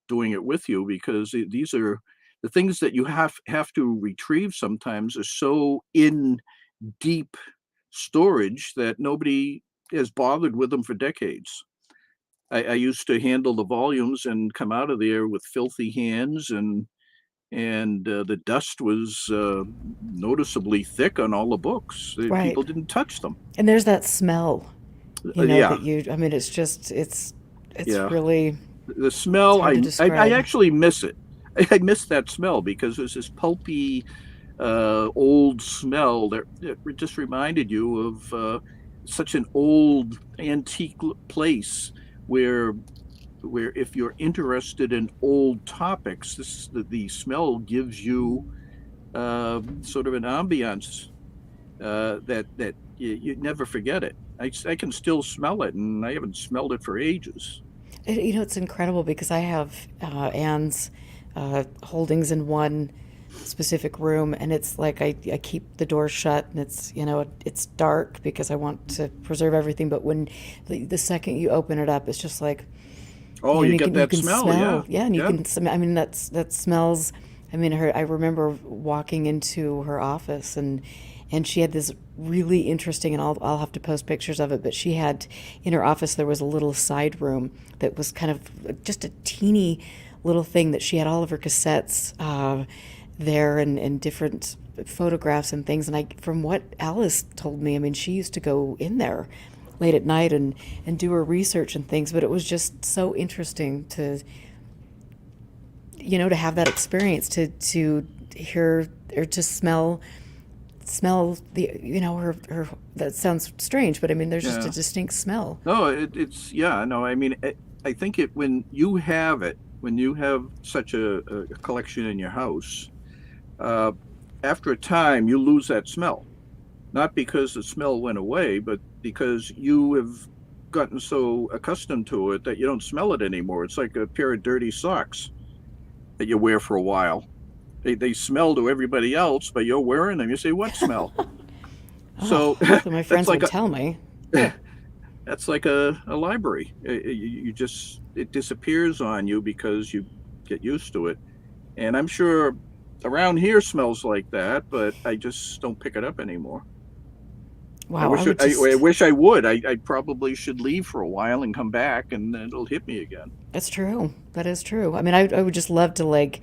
doing it with you, because these are the things that you have to retrieve sometimes are so in deep storage that nobody has bothered with them for decades. I used to handle the volumes and come out of there with filthy hands, and the dust was noticeably thick on all the books. Right. People didn't touch them. And there's that smell, Yeah, I mean, it's yeah. really, The it's smell, hard to I describe. actually miss it. I miss that smell because there's this pulpy, old smell that just reminded you of such an old antique place where if you're interested in old topics, the smell gives you sort of an ambiance that you never forget it. I can still smell it, and I haven't smelled it for ages. It's incredible because I have Anne's holdings in one specific room, and it's like I keep the door shut, and it's dark because I want to preserve everything. But when the second you open it up, it's just like, Oh, you get you that can smell, smell, yeah, and you yeah. can I mean that smells. I mean, I remember walking into her office, and she had this really interesting, and I'll have to post pictures of it, but she had, in her office, there was a little side room that was kind of just a teeny little thing that she had all of her cassettes there, and different photographs and things. And from what Alice told me, I mean, she used to go in there late at night and do her research and things, but it was just so interesting to, to have that experience, to hear or to smell the, her, that sounds strange, but I mean, there's just a Yeah. distinct smell. No, it's yeah. No, I mean, I think when you have such a collection in your house, uh, after a time you lose that smell. Not because the smell went away, but because you have gotten so accustomed to it that you don't smell it anymore. It's like a pair of dirty socks that you wear for a while. They smell to everybody else, but you're wearing them. You say, "What smell?" Oh, So hopefully my that's friends like would tell me. that's like a library. You just it disappears on you because you get used to it. And I'm sure around here smells like that, but I just don't pick it up anymore. Wow, I would I just, wish I would. I probably should leave for a while and come back, and then it'll hit me again. that's true. That is true. I mean, I would just love to like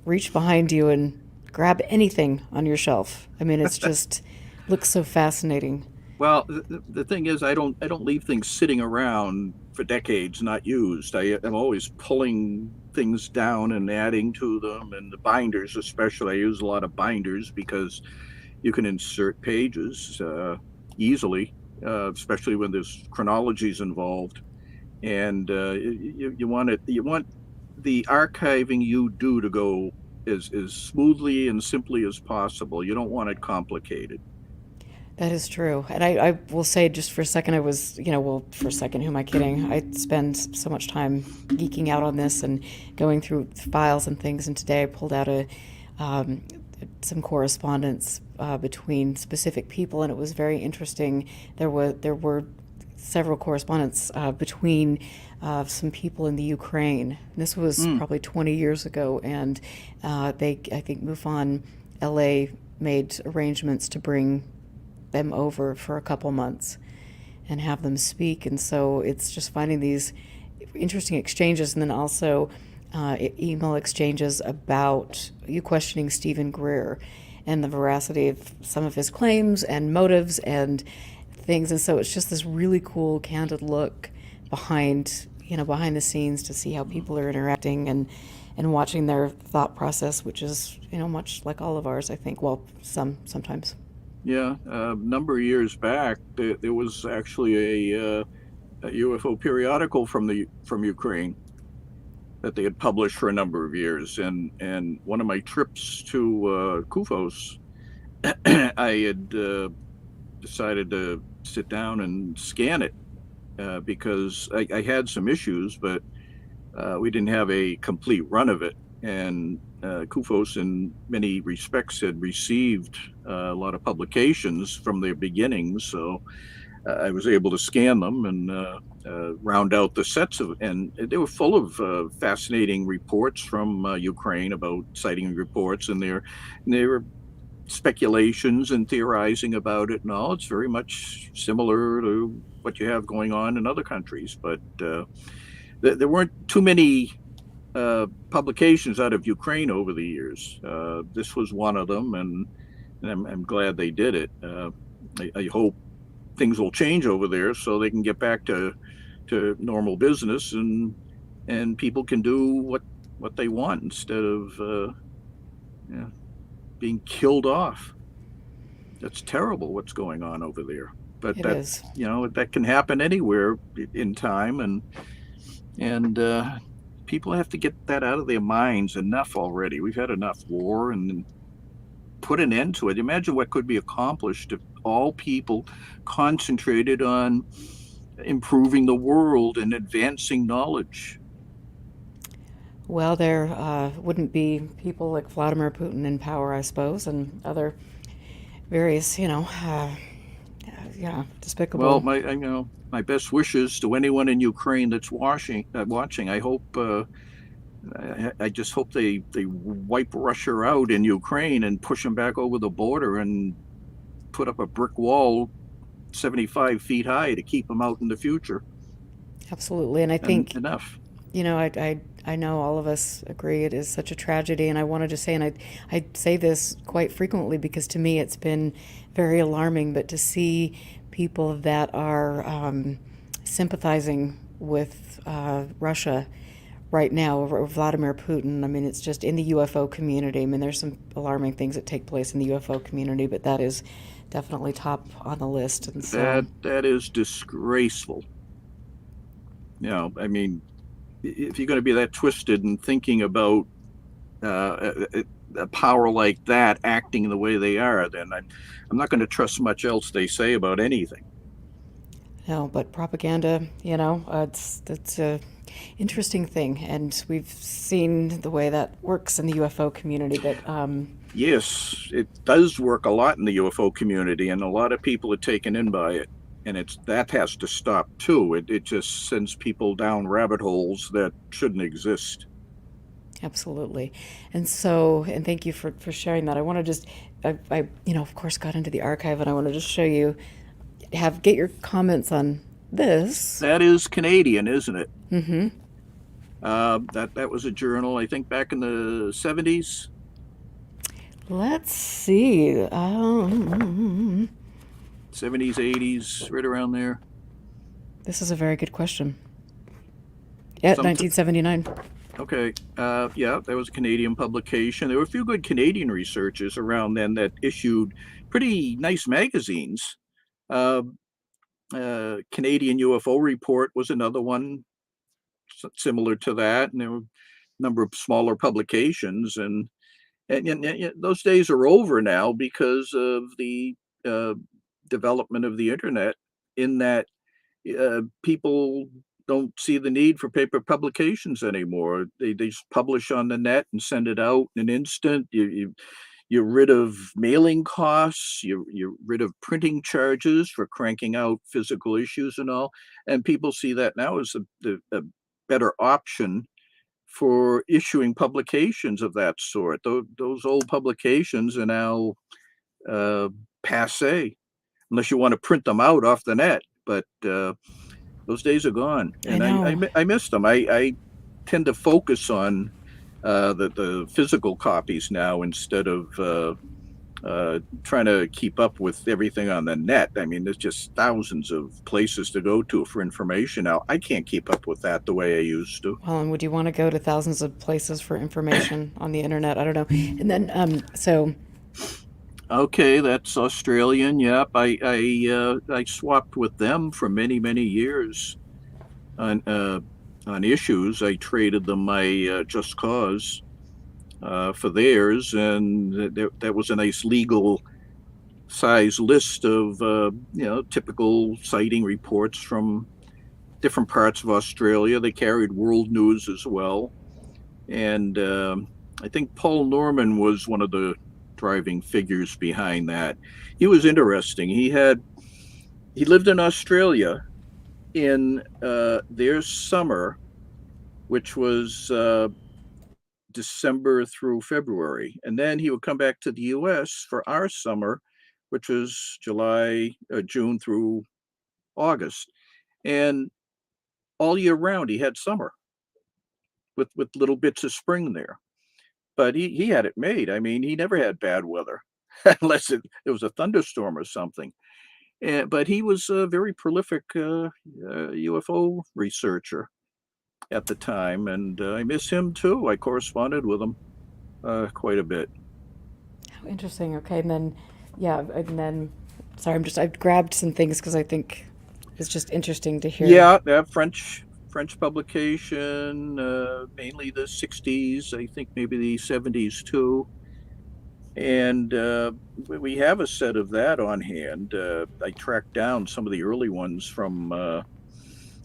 reach behind you and grab anything on your shelf. I mean, it's just looks so fascinating. Well, the thing is, I don't leave things sitting around for decades not used. I'm always pulling things down and adding to them, and the binders especially. I use a lot of binders because you can insert pages easily, especially when there's chronologies involved. And you want the archiving you do to go as smoothly and simply as possible. You don't want it complicated. That is true. And I will say just for a second, I was, well, for a second, who am I kidding? I spend so much time geeking out on this and going through files and things. And today I pulled out um, some correspondence between specific people, and it was very interesting. There were several correspondence between some people in the Ukraine. This was Mm, probably 20 years ago, and I think MUFON LA made arrangements to bring them over for a couple months and have them speak. And so it's just finding these interesting exchanges, and then also email exchanges about you questioning Stephen Greer and the veracity of some of his claims and motives and things. And so it's just this really cool, candid look behind the scenes to see how people are interacting and watching their thought process, which is much like all of ours, I think. Well, sometimes. yeah, a number of years back, there was actually a UFO periodical from Ukraine that they had published for a number of years, and one of my trips to Kufos, I had decided to sit down and scan it because I had some issues, but we didn't have a complete run of it. And Kufos, in many respects, had received a lot of publications from their beginnings, so I was able to scan them and round out the sets of, and they were full of fascinating reports from Ukraine about sighting reports, and there were speculations and theorizing about it and all. It's very much similar to what you have going on in other countries, but there weren't too many publications out of Ukraine over the years. This was one of them, and I'm glad they did it. I hope things will change over there so they can get back to normal business, and people can do what they want instead of yeah, being killed off. That's terrible what's going on over there. But It is. that can happen anywhere in time, and people have to get that out of their minds. Enough already. We've had enough war and put an end to it. Imagine what could be accomplished if all people concentrated on improving the world and advancing knowledge. Well, there wouldn't be people like Vladimir Putin in power, I suppose, and other various, Well, despicable. my best wishes to anyone in Ukraine that's watching. I hope I just hope they wipe Russia out in Ukraine and push them back over the border and put up a brick wall 75 feet high to keep them out in the future. Absolutely. And I And think, enough. I know all of us agree it is such a tragedy. And I wanted to say, and I say this quite frequently because to me it's been very alarming, but to see people that are sympathizing with Russia right now, or Vladimir Putin. I mean, it's just in the UFO community. I mean, there's some alarming things that take place in the UFO community, but that is definitely top on the list. And so, That is disgraceful. I mean, if you're going to be that twisted and thinking about a power like that acting the way they are, then I'm not going to trust much else they say about anything. no, but propaganda, it's a interesting thing, and we've seen the way that works in the UFO community. But Yes, it does work a lot in the UFO community, and a lot of people are taken in by it. And that has to stop too. It just sends people down rabbit holes that shouldn't exist. absolutely, and thank you for sharing that. I want to just, of course, got into the archive, and I want to just show you, get your comments on this. That is Canadian, isn't it? Mm-hmm. That was a journal, I think, back in the 70s. Let's see. 70s, 80s, right around there. This is a very good question. Yeah, 1979. Okay. Yeah, that was a Canadian publication. There were a few good Canadian researchers around then that issued pretty nice magazines. Uh, Canadian UFO Report was another one similar to that, and there were a number of smaller publications. And those days are over now because of the uh, development of the internet. In that people don't see the need for paper publications anymore. They just publish on the net and send it out in an instant. You're rid of mailing costs. You're rid of printing charges for cranking out physical issues and all. And people see that now as a better option for issuing publications of that sort. Those old publications are now uh, passe, unless you want to print them out off the net. But those days are gone, I and know. I miss them. I tend to focus on the physical copies now instead of trying to keep up with everything on the net. I mean, there's just thousands of places to go to for information now. I can't keep up with that the way I used to. Well, and would you want to go to thousands of places for information on the internet? I don't know. And then, so Okay, that's Australian. Yep, I swapped with them for many years on issues. I traded them my Just Cause for theirs, and that was a nice legal size list of typical sighting reports from different parts of Australia. They carried world news as well, and I think Paul Norman was one of the driving figures behind that. He was interesting. He lived in Australia in their summer, which was December through February, and then he would come back to the U.S. for our summer, which was June through August, and all year round he had summer with little bits of spring there. But he had it made. I mean, he never had bad weather, unless it was a thunderstorm or something. But he was a very prolific UFO researcher at the time, and I miss him too. I corresponded with him quite a bit. how interesting. Okay, and then, yeah, and then, sorry, I've grabbed some things because I think it's just interesting to hear. Yeah, that French publication, mainly the '60s. I think maybe the '70s too. And we have a set of that on hand. I tracked down some of the early ones from, I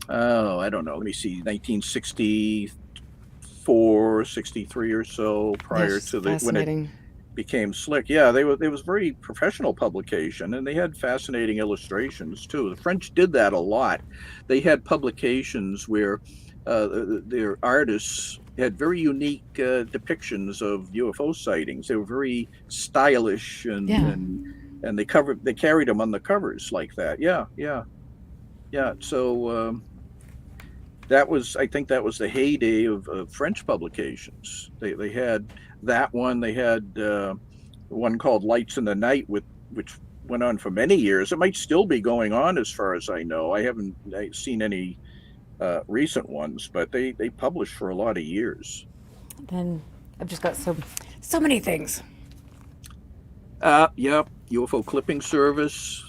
don't know, let me see, 1964, 63 or so, prior That's to when it fascinating. became slick. Yeah, it was very professional publication, and they had fascinating illustrations too. The French did that a lot. They had publications where their artists had very unique depictions of UFO sightings. They were very stylish, Yeah. and they carried them on the covers like that. Yeah, yeah, yeah. So I think that was the heyday of French publications. They had that one. They had one called Lights in the Night, which went on for many years. It might still be going on, as far as I know. I haven't seen any recent ones, but they published for a lot of years. Then I've just got so many things. Yeah, UFO Clipping Service,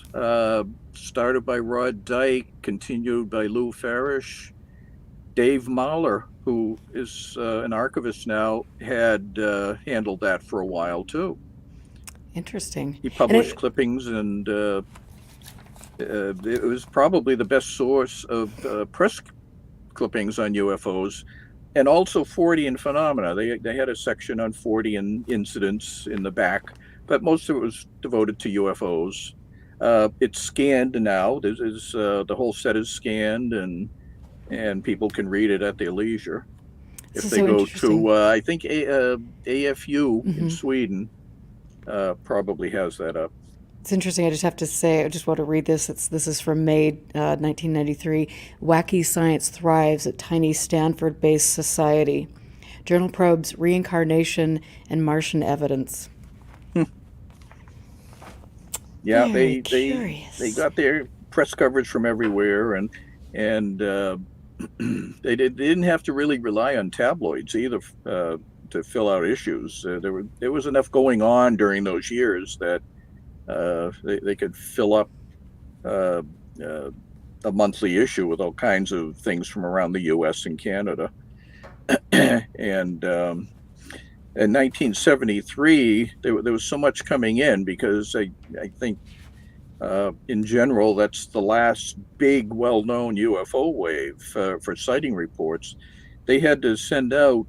started by Rod Dyke, continued by Lou Farish. Dave Mahler, who is an archivist now, had handled that for a while too. Interesting. He And published clippings, and it was probably the best source of press clippings on UFOs, and also Fortean phenomena. They had a section on Fortean incidents in the back, but most of it was devoted to UFOs. It's scanned now. The whole set is scanned, and people can read it at their leisure. this If is they so go interesting. to, I think AFU in Hmm. Sweden probably has that up. It's interesting. I just have to say, I just want to read this. This is from May 1993. Wacky science thrives at tiny Stanford-based society. Journal probes reincarnation and Martian evidence. Yeah, Very they curious. got their press coverage from everywhere, and they didn't have to really rely on tabloids either to fill out issues. There was enough going on during those years that they could fill up uh, uh, a monthly issue with all kinds of things from around the U.S. and Canada. And in 1973, there was so much coming in, because I think in general, that's the last big, well-known UFO wave for sighting reports. They had to send out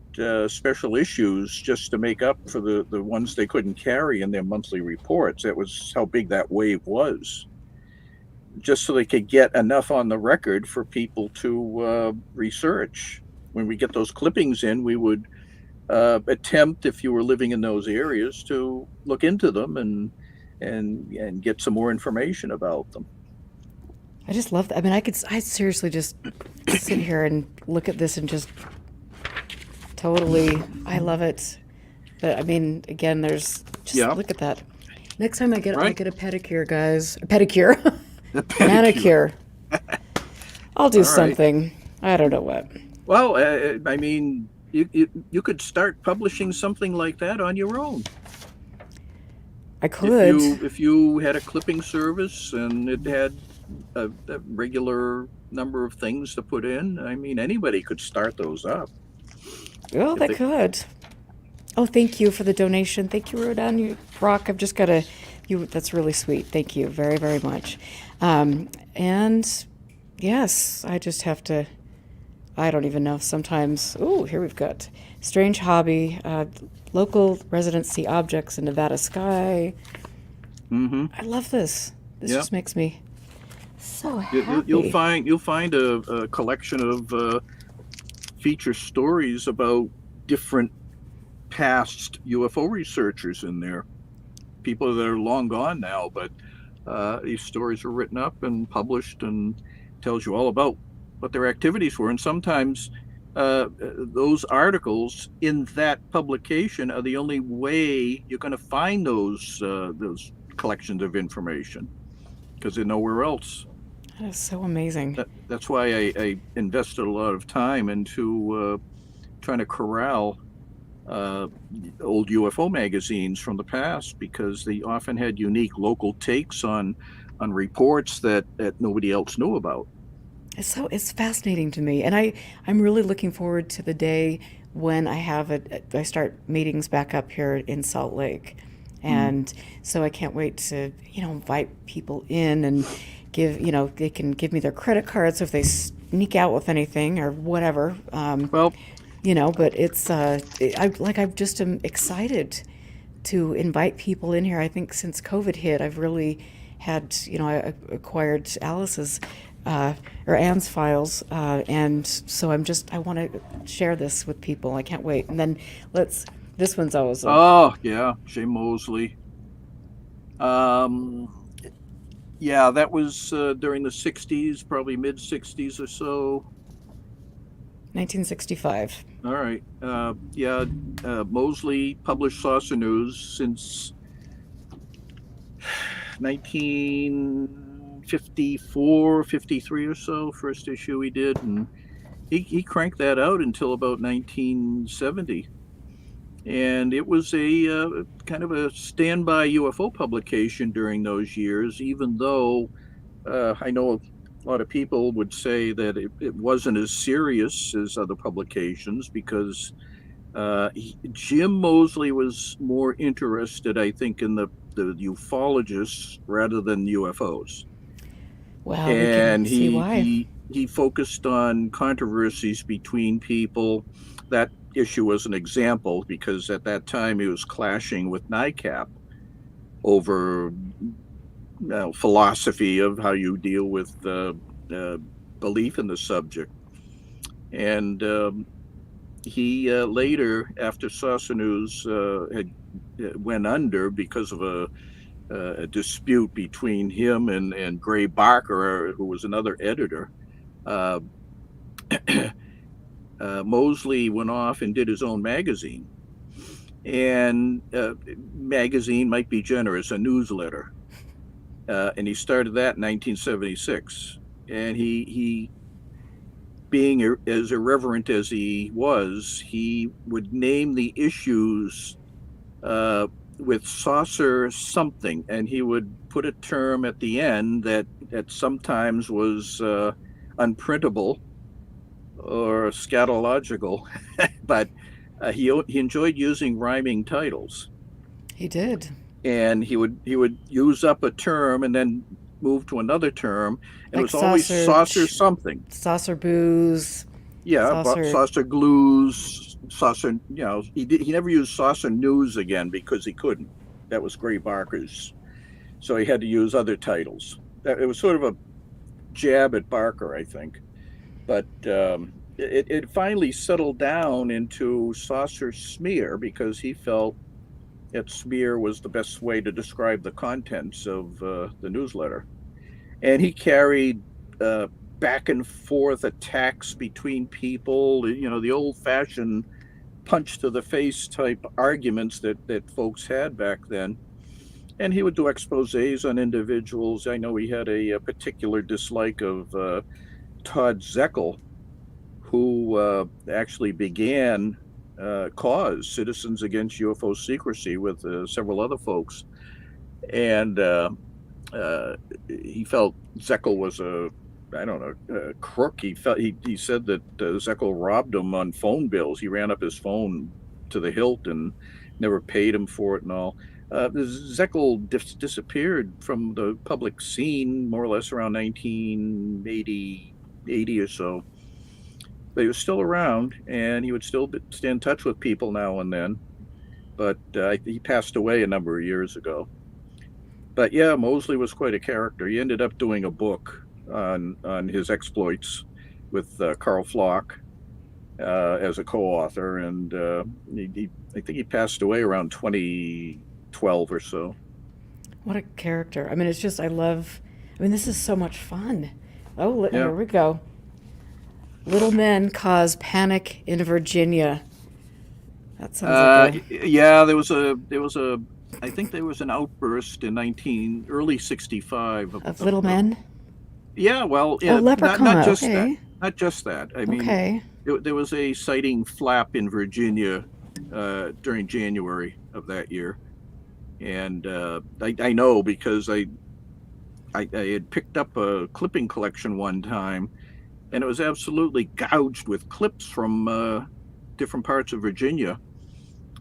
special issues just to make up for the ones they couldn't carry in their monthly reports. That was how big that wave was, just so they could get enough on the record for people to research. When we get those clippings in, we would attempt, if you were living in those areas, to look into them and get some more information about them. I just love that. I mean, I seriously just sit here and look at this and just totally, I love it. But I mean, again, there's just Yeah, look at that. Next time I right. get a pedicure, guys. A pedicure. The pedicure. Manicure. I'll do All right. something. I don't know what. Well, I mean, you could start publishing something like that on your own. I could. If you had a clipping service and it had a regular number of things to put in, I mean, anybody could start those up. Well, If they they, could. Oh, thank you for the donation. Thank you, Rodan. You rock. I've just got to. You. That's really sweet. Thank you very, very much. And yes, I just have to. I don't even know. Sometimes. Oh, here we've got strange hobby. Local residents see objects in Nevada sky. mm-hmm. I love this. This Yeah. just makes me so You'll happy. find a collection of feature stories about different past UFO researchers in there. People that are long gone now, but these stories were written up and published, and tells you all about what their activities were. And sometimes those articles in that publication are the only way you're going to find those collections of information, because they're nowhere else. That is so amazing. That's why I invested a lot of time into trying to corral old UFO magazines from the past, because they often had unique local takes on reports that nobody else knew about. It's fascinating to me, and I'm really looking forward to the day when I start meetings back up here in Salt Lake. And so I can't wait to, invite people in and they can give me their credit cards if they sneak out with anything or whatever. Well, But I've just am excited to invite people in here. I think since COVID hit, I've really had, I acquired or Anne's files, and so I want to share this with people. I can't wait. And then this one's always. Oh yeah, Jay Moseley. Yeah, that was during the '60s, probably mid '60s or so. 1965. All right. Yeah, Moseley published Saucer News since 1954, 53 or so. First issue he did, and he cranked that out until about 1970. And it was a kind of a standby UFO publication during those years, even though I know a lot of people would say that it wasn't as serious as other publications because Jim Moseley was more interested, I think, in the ufologists rather than UFOs. Wow, And we can see why. he focused on controversies between people. That issue was an example because at that time he was clashing with NICAP over philosophy of how you deal with belief in the subject. And he later, after Saucer News had went under because of a dispute between him and Gray Barker, who was another editor, Moseley went off and did his own magazine. And magazine might be generous, a newsletter. And he started that in 1976. And he being as irreverent as he was, he would name the issues with saucer something, and he would put a term at the end that sometimes was unprintable or scatological, but he enjoyed using rhyming titles. He did. And he would use up a term and then move to another term, and Like it was always saucer something. Saucer booze. Yeah, saucer glues, saucer. He never used Saucer News again because he couldn't. That was Gray Barker's, so he had to use other titles. It was sort of a jab at Barker, I think, but it finally settled down into Saucer Smear because he felt that smear was the best way to describe the contents of the newsletter. And he carried back and forth attacks between people, the old-fashioned punch to the face type arguments that folks had back then. And he would do exposés on individuals. I know he had a particular dislike of Todd Zeckel, who actually began CAUS, Citizens Against UFO Secrecy, with several other folks. And he felt Zeckel was a crook. He said that Zeckel robbed him on phone bills. He ran up his phone to the hilt and never paid him for it and all. Zeckel disappeared from the public scene more or less around 1980 or so. But he was still around, and he would still stay in touch with people now and then. But he passed away a number of years ago. But yeah, Moseley was quite a character. He ended up doing a book on his exploits with Carl Flock as a co-author, and I think he passed away around 2012 or so. What a character. I mean, it's just, this is so much fun. Oh, Yeah. Here we go. Little men cause panic in Virginia. That sounds like yeah, there was a I think there was an outburst in early 65 of little men? Yeah, well, yeah, leprechaun, not just okay. that. Not just that. I mean, Okay. there was a sighting flap in Virginia during January of that year, and I know because I had picked up a clipping collection one time, and it was absolutely gouged with clips from different parts of Virginia.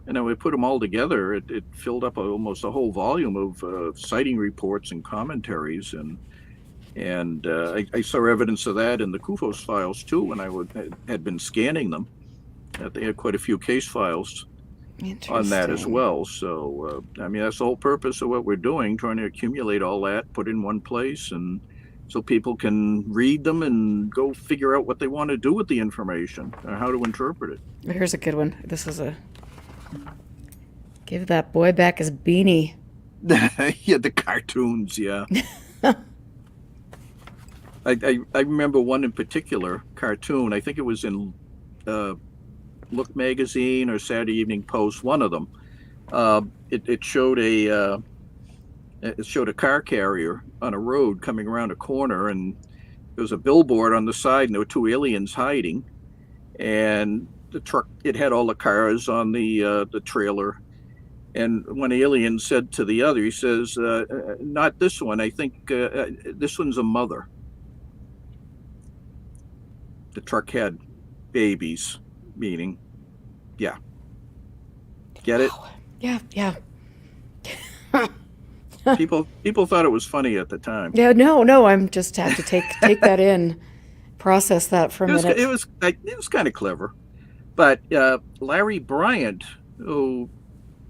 And then we put them all together. It filled up almost a whole volume of sighting reports and commentaries, and I saw evidence of that in the CUFOS files too when had been scanning them. They had quite a few case files on that as well. So I mean, that's the whole purpose of what we're doing, trying to accumulate all that, put in one place, and so people can read them and go figure out what they want to do with the information or how to interpret it. Here's a good one. This is a give that boy back his beanie. Yeah, the cartoons, yeah. I remember one in particular cartoon. I think it was in Look magazine or Saturday Evening Post, one of them. It showed a car carrier on a road coming around a corner, and there was a billboard on the side, and there were two aliens hiding. And the truck, it had all the cars on the trailer. And one alien said to the other, he says, "Not this one. I think this one's a mother." The truck had babies, meaning, yeah. Get it? Yeah. People thought it was funny at the time. Yeah, no, I'm just have to take that in, process that for a minute. It was kind of clever, but Larry Bryant, who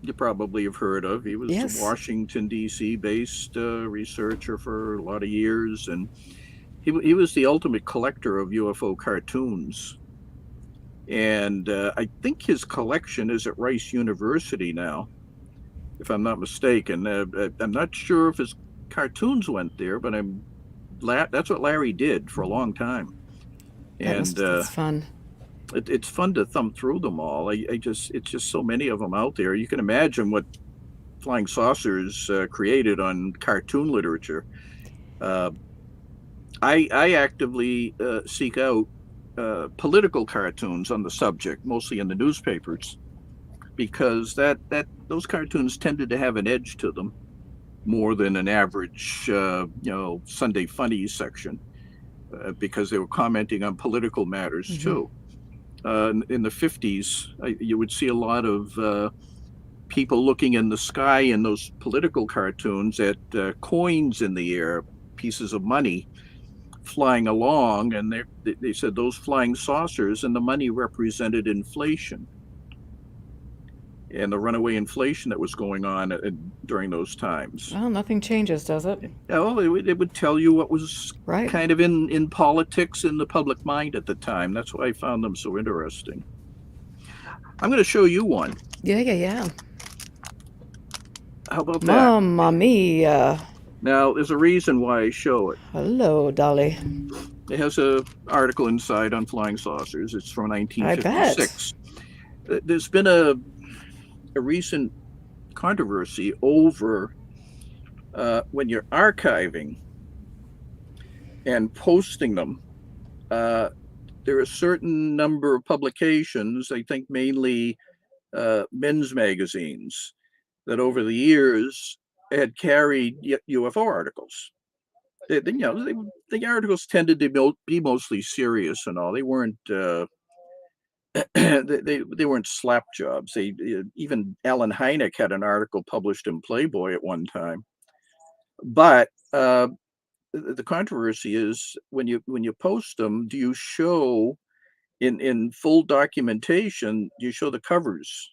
you probably have heard of, he was a Washington D.C. based researcher for a lot of years, and he was the ultimate collector of UFO cartoons. And I think his collection is at Rice University now, if I'm not mistaken. I'm not sure if his cartoons went there, but that's what Larry did for a long time. That's fun. It's fun to thumb through them all. It's just so many of them out there. You can imagine what flying saucers created on cartoon literature. I actively seek out political cartoons on the subject, mostly in the newspapers, because those cartoons tended to have an edge to them more than an average Sunday Funnies section, because they were commenting on political matters too. In the 50s, you would see a lot of people looking in the sky in those political cartoons at coins in the air, pieces of money flying along, and they said those flying saucers and the money represented inflation and the runaway inflation that was going on during those times. Well, nothing changes, does it? Yeah, well, it would tell you what was kind of in politics in the public mind at the time. That's why I found them so interesting. I'm going to show you one. Yeah. How about that? Mamma mia. Now, there's a reason why I show it. Hello, Dolly. It has an article inside on flying saucers. It's from 1956. I bet. There's been a recent controversy over when you're archiving and posting them. There are a certain number of publications, I think mainly men's magazines, that over the years had carried UFO articles. The articles tended to be mostly serious and all. They weren't they weren't slap jobs. Even Alan Hynek had an article published in Playboy at one time. But the controversy is when you post them, do you show in full documentation? Do you show the covers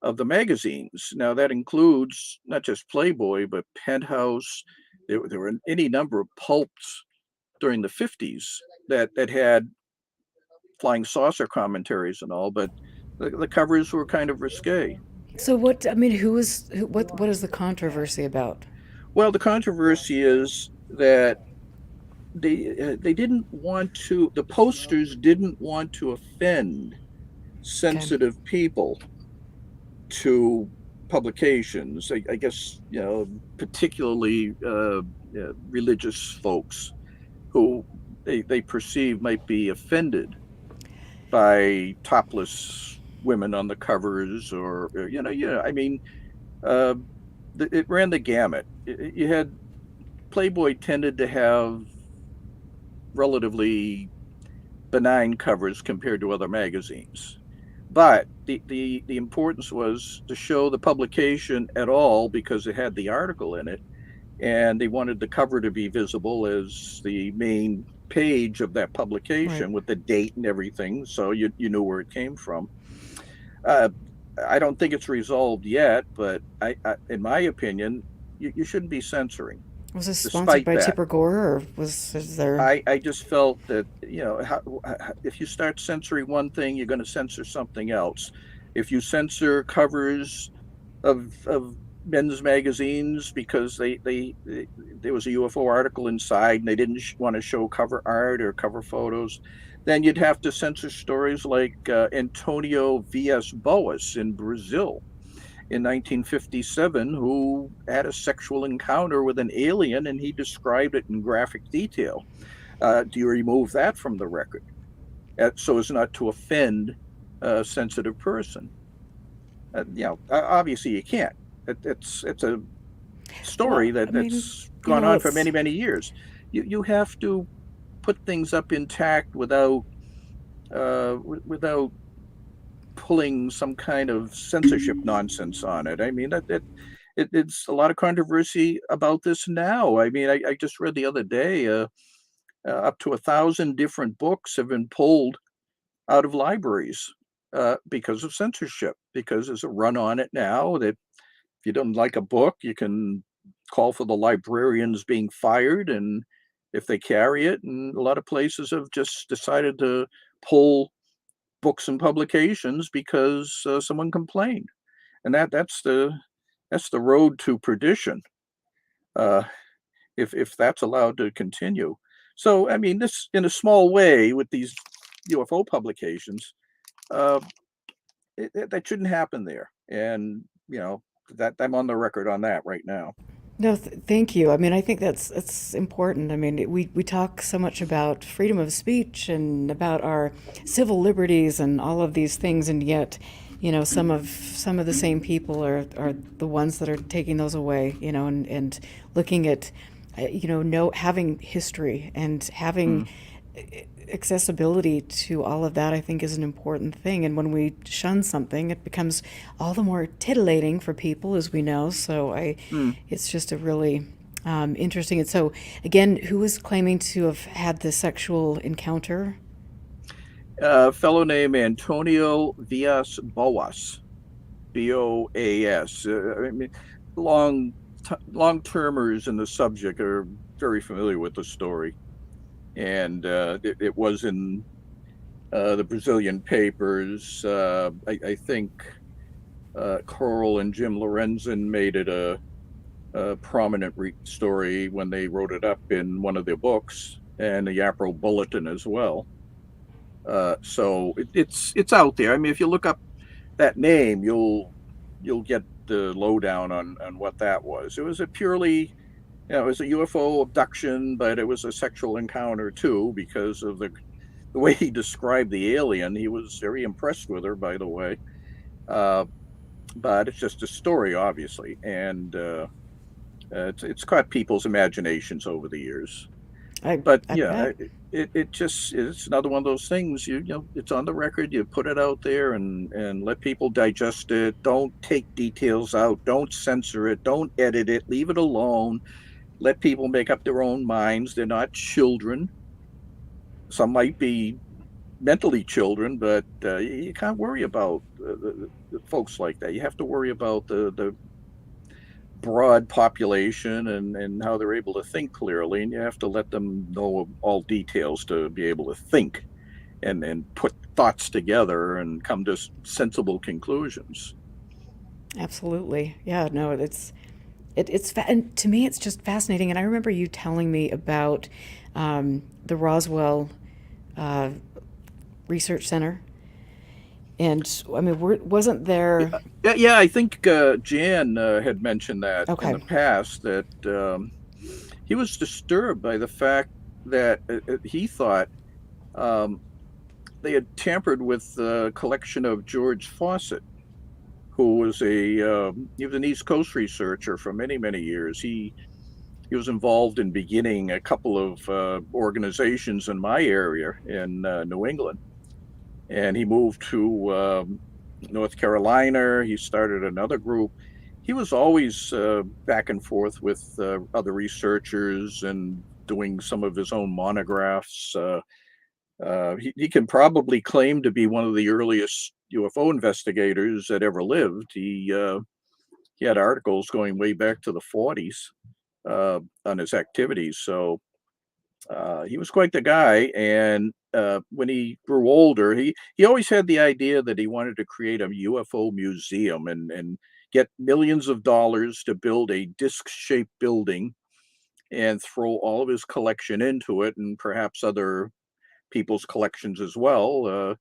of the magazines? Now that includes not just Playboy, but Penthouse. There were any number of pulps during the 50s that had flying saucer commentaries and all, but the covers were kind of risque. So what is the controversy about? Well, the controversy is that they didn't want to, the posters didn't want to offend sensitive people to publications. I guess, particularly religious folks who they perceive might be offended by topless women on the covers, or I mean, it ran the gamut. You had Playboy tended to have relatively benign covers compared to other magazines, But the importance was to show the publication at all because it had the article in it, and they wanted the cover to be visible as the main page of that Right. publication with the date and everything, so you knew where it came from. Uh, I don't think it's resolved yet, but in my opinion, you shouldn't be censoring. Was this sponsored Despite by that, Tipper Gore, or is there? I just felt that, if you start censoring one thing, you're going to censor something else. If you censor covers of men's magazines because there was a UFO article inside and they didn't want to show cover art or cover photos, then you'd have to censor stories like Antonio V.S. Boas in Brazil in 1957, who had a sexual encounter with an alien and he described it in graphic detail. Do you remove that from the record so as not to offend a sensitive person? Obviously you can't. It's a story Well, I mean, that's gone on for many years. You have to put things up intact without pulling some kind of censorship nonsense on it. I mean, it's a lot of controversy about this now. I mean, I just read the other day, up to 1,000 different books have been pulled out of libraries because of censorship, because there's a run on it now that if you don't like a book, you can call for the librarians being fired, and if they carry it, and a lot of places have just decided to pull books and publications because someone complained, and that's the road to perdition uh, if that's allowed to continue. So I mean, this in a small way with these UFO publications, uh, that shouldn't happen there, and that I'm on the record on that right now. No, thank you. I mean, I think that's important. I mean, we talk so much about freedom of speech and about our civil liberties and all of these things, and yet, some of the same people are the ones that are taking those away. And looking at, having history and having Mm. accessibility to all of that, I think, is an important thing. And when we shun something, it becomes all the more titillating for people, as we know. So Mm. it's just a really interesting. And so, again, who was claiming to have had the sexual encounter? A fellow named Antonio Villas Boas, Boas. I mean, long long termers in the subject are very familiar with the story, and it was in the Brazilian papers. I think Coral and Jim Lorenzen made it a prominent story when they wrote it up in one of their books, and the Yapro Bulletin as well. So it's out there. I mean, if you look up that name, you'll get the lowdown on what that was. It was a purely, it was a UFO abduction, but it was a sexual encounter too because of the way he described the alien. He was very impressed with her, by the way. But it's just a story, obviously, and it's caught people's imaginations over the years. But I yeah, bet. it just it's another one of those things. It's on the record. You put it out there and let people digest it. Don't take details out. Don't censor it. Don't edit it. Leave it alone. Let people make up their own minds. They're not children. Some might be mentally children, but you can't worry about the folks like that. You have to worry about the broad population and how they're able to think clearly, and you have to let them know all details to be able to think and put thoughts together and come to sensible conclusions. Absolutely. Yeah, no, and to me it's just fascinating. And I remember you telling me about the Roswell uh, Research Center. And I mean, wasn't there? Yeah, I think Jan had mentioned that in Okay. the past, that he was disturbed by the fact that he thought um, they had tampered with the collection of George Fawcett, who was he was an East Coast researcher for many years. He was involved in beginning a couple of organizations in my area in New England, and he moved to North Carolina. He started another group. He was always back and forth with other researchers and doing some of his own monographs. He can probably claim to be one of the earliest UFO investigators that ever lived. He had articles going way back to the 40s on his activities. So he was quite the guy. And when he grew older, he always had the idea that he wanted to create a UFO museum and get millions of dollars to build a disc-shaped building and throw all of his collection into it, and perhaps other people's collections as well,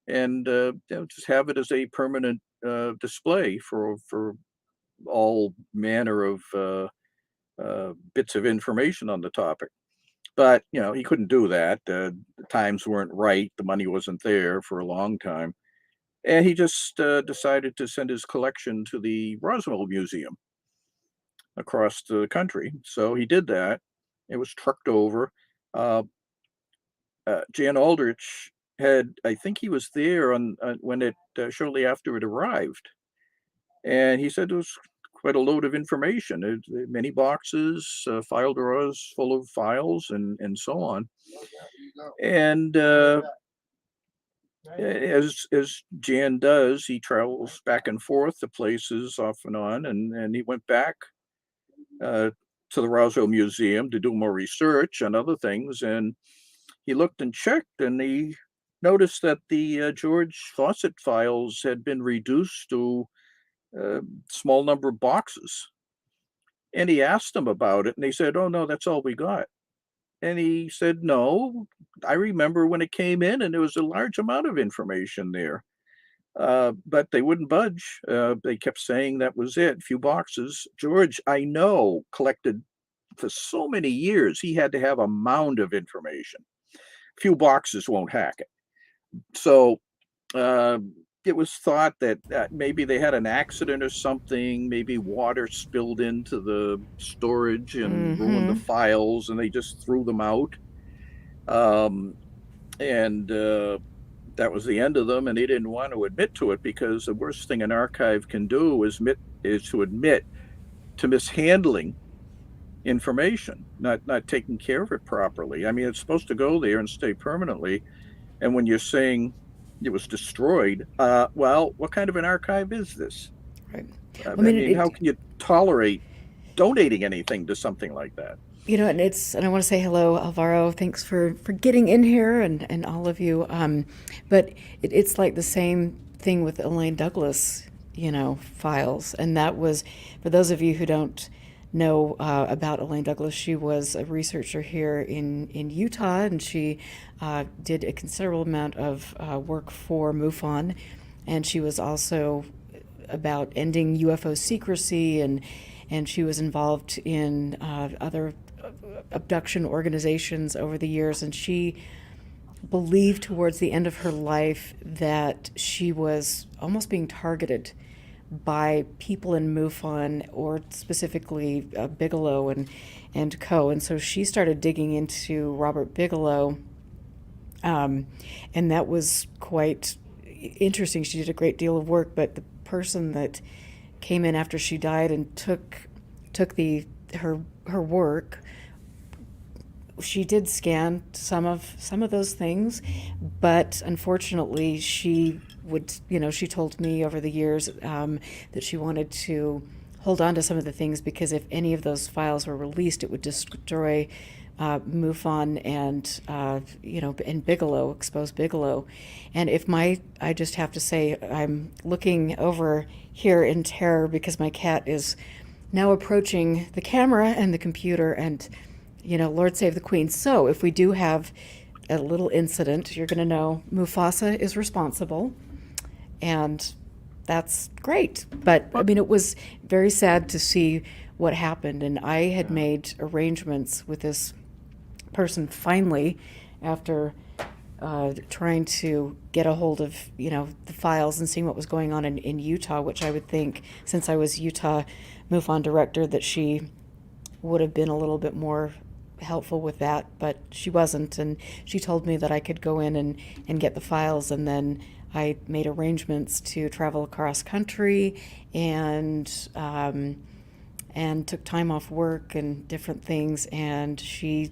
and just have it as a permanent display for all manner of bits of information on the topic. But he couldn't do that. The times weren't right. The money wasn't there for a long time, and he just decided to send his collection to the Roswell Museum across the country. So he did that. It was trucked over. Uh, Jan Aldrich had, I think he was there on when it shortly after it arrived, and he said it was quite a load of information. Many boxes, file drawers full of files, and so on. And as Jan does, he travels back and forth to places off and on, and he went back uh, to the Roswell Museum to do more research on other things, and he looked and checked, and he noticed that the George Fawcett files had been reduced to a small number of boxes. And he asked them about it, and they said, "Oh no, that's all we got." And he said, "No, I remember when it came in, and there was a large amount of information there." But they wouldn't budge. They kept saying that was it, a few boxes. George, I know, collected for so many years. He had to have a mound of information. Few boxes won't hack it. So uh, it was thought that maybe they had an accident or something. Maybe water spilled into the storage and ruined the Mm-hmm. files, and they just threw them out. Um, and that was the end of them. And they didn't want to admit to it, because the worst thing an archive can do is to admit to mishandling information, not taking care of it properly. I mean, it's supposed to go there and stay permanently. And when you're saying it was destroyed, well, what kind of an archive is this? Right. I I mean, mean, how can you tolerate donating anything to something like that? and I want to say hello, Alvaro. Thanks for getting in here, and all of you. But it's like the same thing with Elaine Douglas, files, and that was, for those of you who don't know about Elaine Douglas, she was a researcher here in Utah, and she did a considerable amount of work for MUFON, and she was also about ending UFO secrecy, and she was involved in other abduction organizations over the years, and she believed towards the end of her life that she was almost being targeted by people in MUFON, or specifically Bigelow and Co. And so she started digging into Robert Bigelow, and that was quite interesting. She did a great deal of work, but the person that came in after she died and took her work, she did scan some of those things, but unfortunately she told me over the years that she wanted to hold on to some of the things, because if any of those files were released, it would destroy MUFON and Bigelow, expose Bigelow. And I just have to say, I'm looking over here in terror because my cat is now approaching the camera and the computer, and Lord save the Queen. So if we do have a little incident, you're going to know Mufasa is responsible, and that's great. But I mean, it was very sad to see what happened, and I had made arrangements with this person finally, after trying to get a hold of the files and seeing what was going on in Utah, which I would think, since I was Utah MUFON director, that she would have been a little bit more helpful with that, but she wasn't. And she told me that I could go in and get the files, and then I made arrangements to travel across country and took time off work and different things. And she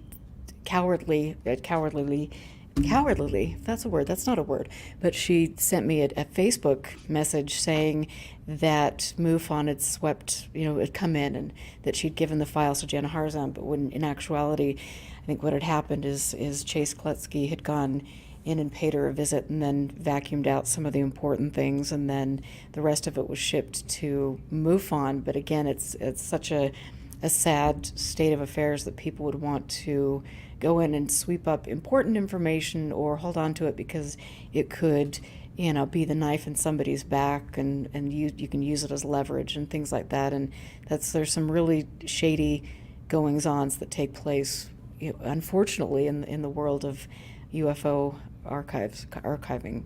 cowardly, if that's a word, that's not a word, but she sent me a Facebook message saying that MUFON had swept, had come in, and that she'd given the files to Jana Harzan, but when in actuality, I think what had happened is Chase Kletzky had gone in and paid her a visit and then vacuumed out some of the important things, and then the rest of it was shipped to MUFON. But again, it's such a sad state of affairs that people would want to go in and sweep up important information or hold on to it because it could, be the knife in somebody's back, and you can use it as leverage and things like that. And there's some really shady goings-ons that take place, unfortunately, in the world of UFO archiving.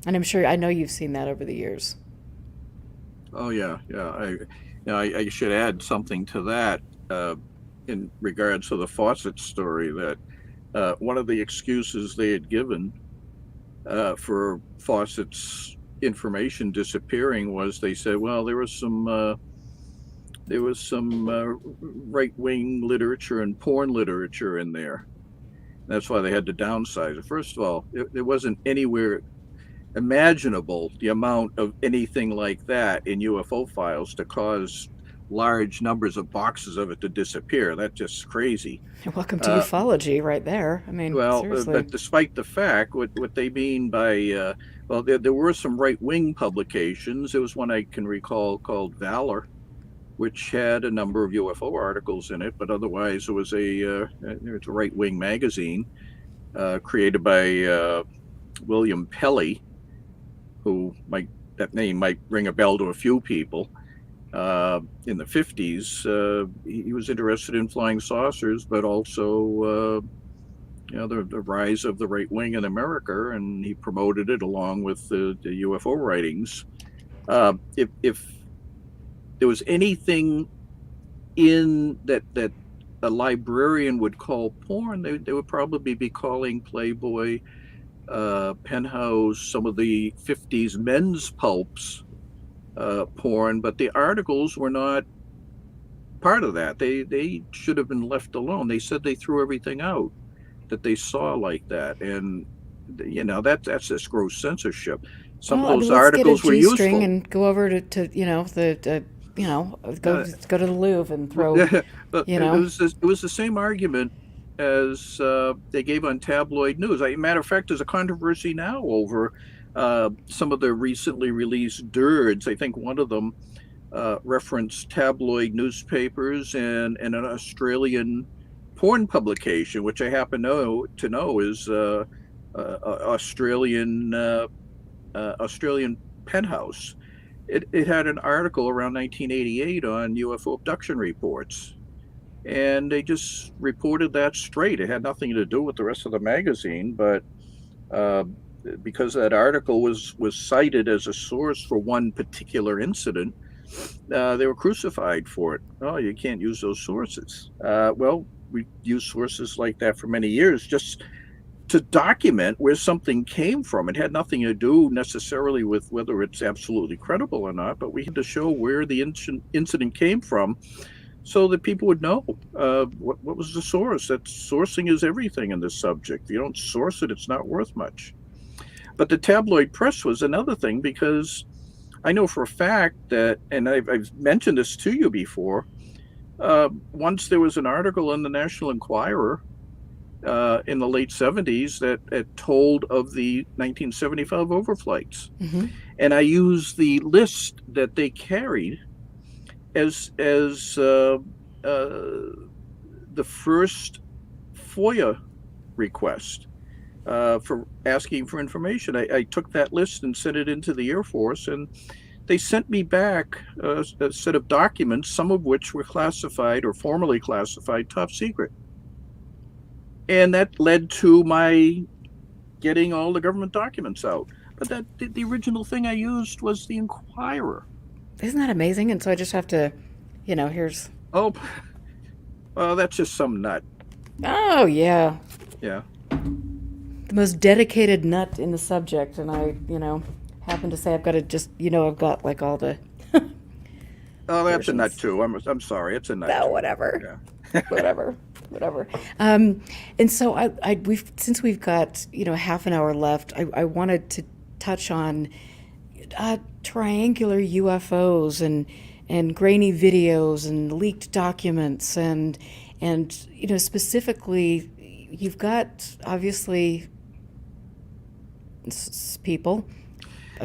And I know you've seen that over the years. Oh yeah. I should add something to that in regards to the Fawcett story. That one of the excuses they had given for Fawcett's information disappearing was, they said, well, there was some right-wing literature and porn literature in there. That's why they had to downsize it. First of all, it wasn't anywhere imaginable the amount of anything like that in UFO files to cause large numbers of boxes of it to disappear. That's just crazy. Welcome to ufology right there. I mean, well, seriously. But despite the fact, what they mean by, there were some right-wing publications. There was one I can recall called Valor, which had a number of UFO articles in it, but otherwise it was a right-wing magazine created by William Pelly, who that name might ring a bell to a few people. In the 50s, he was interested in flying saucers, but also the rise of the right wing in America, and he promoted it along with the UFO writings. If there was anything in that a librarian would call porn, they would probably be calling Playboy, Penthouse, some of the 50s men's pulps porn, but the articles were not part of that. They should have been left alone. They said they threw everything out that they saw like that, and that's just gross censorship. Some of those articles were useful. String and go over to go to the Louvre and throw. But it was the same argument as they gave on tabloid news. As a matter of fact, there's a controversy now over some of the recently released DIRDs. I think one of them referenced tabloid newspapers and an Australian porn publication, which I happen to know is Australian Penthouse. It had an article around 1988 on UFO abduction reports, and they just reported that straight. It had nothing to do with the rest of the magazine, but because that article was cited as a source for one particular incident, they were crucified for it. Oh, you can't use those sources. Well, we used sources like that for many years just to document where something came from. It had nothing to do necessarily with whether it's absolutely credible or not, but we had to show where the incident came from so that people would know what was the source. That sourcing is everything in this subject. If you don't source it, it's not worth much. But the tabloid press was another thing, because I know for a fact that, and I've mentioned this to you before, once there was an article in the National Enquirer in the late 70s that told of the 1975 overflights. Mm-hmm. And I used the list that they carried as the first FOIA request for asking for information. I took that list and sent it into the Air Force, and they sent me back a set of documents, some of which were classified or formerly classified top secret. And that led to my getting all the government documents out. But the original thing I used was the Enquirer. Isn't that amazing? And so I just have to, here's... Oh, well, that's just some nut. Oh, yeah. Yeah. The most dedicated nut in the subject. And I, happen to say I've got to just, I've got like all the Oh, that's a nut versions. too. I'm sorry, it's a nut No, too. whatever. Yeah. Whatever. Whatever. And so since we've got, half an hour left, I wanted to touch on triangular UFOs and grainy videos and leaked documents and specifically you've got obviously people.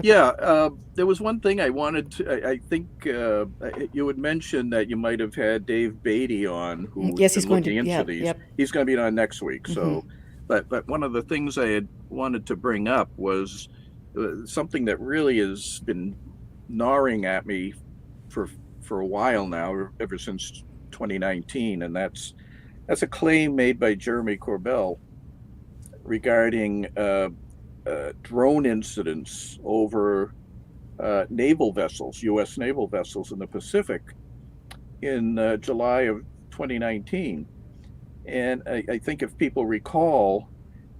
Yeah, there was one thing I wanted to. I think you had mentioned that you might have had Dave Beatty on, who's Yes, he's been going to. looking into Yep, these. yep. He's going to be on next week. Hmm. So, but one of the things I had wanted to bring up was something that really has been gnawing at me for for a while now, ever since 2019, and that's a claim made by Jeremy Corbell regarding drone incidents over naval vessels, U.S. naval vessels in the Pacific in July of 2019. And I think if people recall,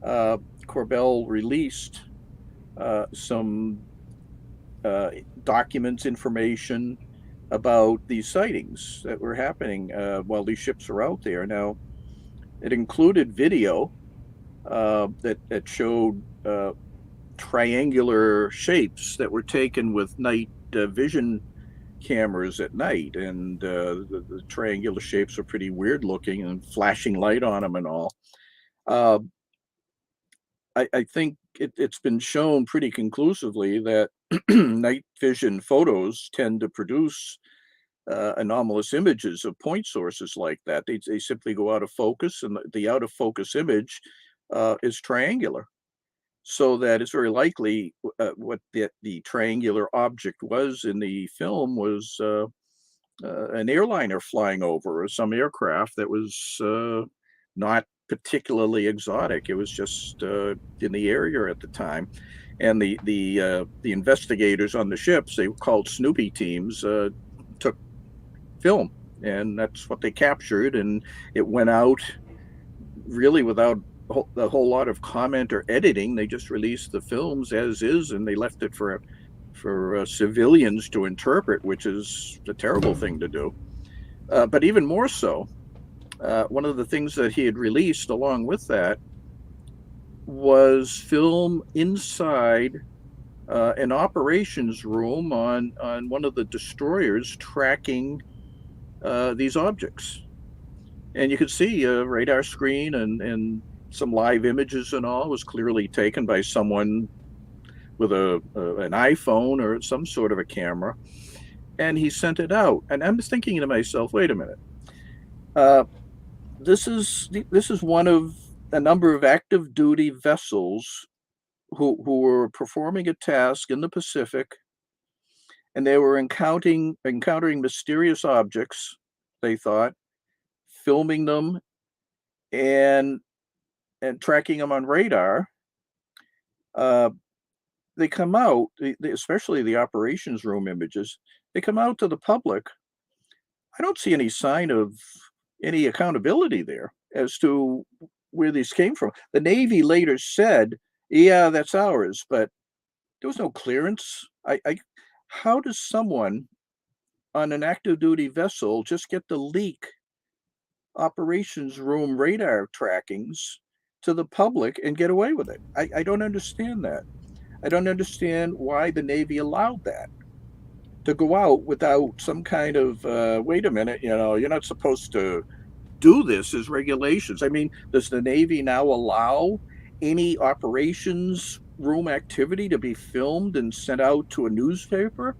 uh, Corbell released some documents, information about these sightings that were happening while these ships are out there. Now, it included video that showed triangular shapes that were taken with night vision cameras at night, and the triangular shapes are pretty weird looking and flashing light on them and all. Uh, I think it's been shown pretty conclusively that night vision photos tend to produce anomalous images of point sources like that. They simply go out of focus, and the out of focus image is triangular. So that it's very likely what the triangular object was in the film was an airliner flying over, or some aircraft that was not particularly exotic. It was just in the area at the time, and the investigators on the ships, they were called Snoopy teams, took film, and that's what they captured, and it went out really without a whole lot of comment or editing. They just released the films as is, and they left it for civilians to interpret, which is a terrible thing to do. But even more so, one of the things that he had released along with that was film inside an operations room on one of the destroyers tracking these objects. And you could see a radar screen and some live images and all. It was clearly taken by someone with an iPhone or some sort of a camera, and he sent it out. And I'm thinking to myself, wait a minute, uh, this is one of a number of active duty vessels who were performing a task in the Pacific, and they were encountering mysterious objects. They thought, filming them and tracking them on radar. Uh, they come out, especially the operations room images. They come out to the public. I don't see any sign of any accountability there as to where these came from. The Navy later said, "Yeah, that's ours," but there was no clearance. How does someone on an active duty vessel just get to leak operations room radar trackings to the public and get away with it? I don't understand that. I don't understand why the Navy allowed that to go out without some kind of wait a minute, you're not supposed to do this as regulations. I mean, does the Navy now allow any operations room activity to be filmed and sent out to a newspaper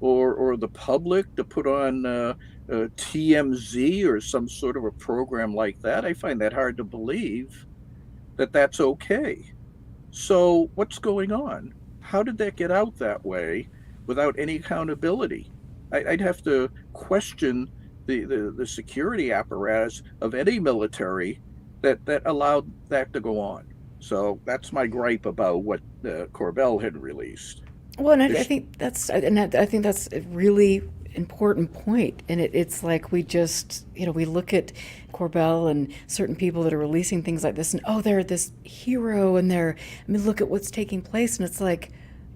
or the public to put on TMZ or some sort of a program like that? I find that hard to believe that that's okay. So what's going on? How did that get out that way without any accountability? I'd have to question the security apparatus of any military that allowed that to go on. So that's my gripe about what Corbell had released. Well, and I It's, think that's and I think that's really important point, and it's like we just, we look at Corbell and certain people that are releasing things like this, and they're this hero, and look at what's taking place, and it's like,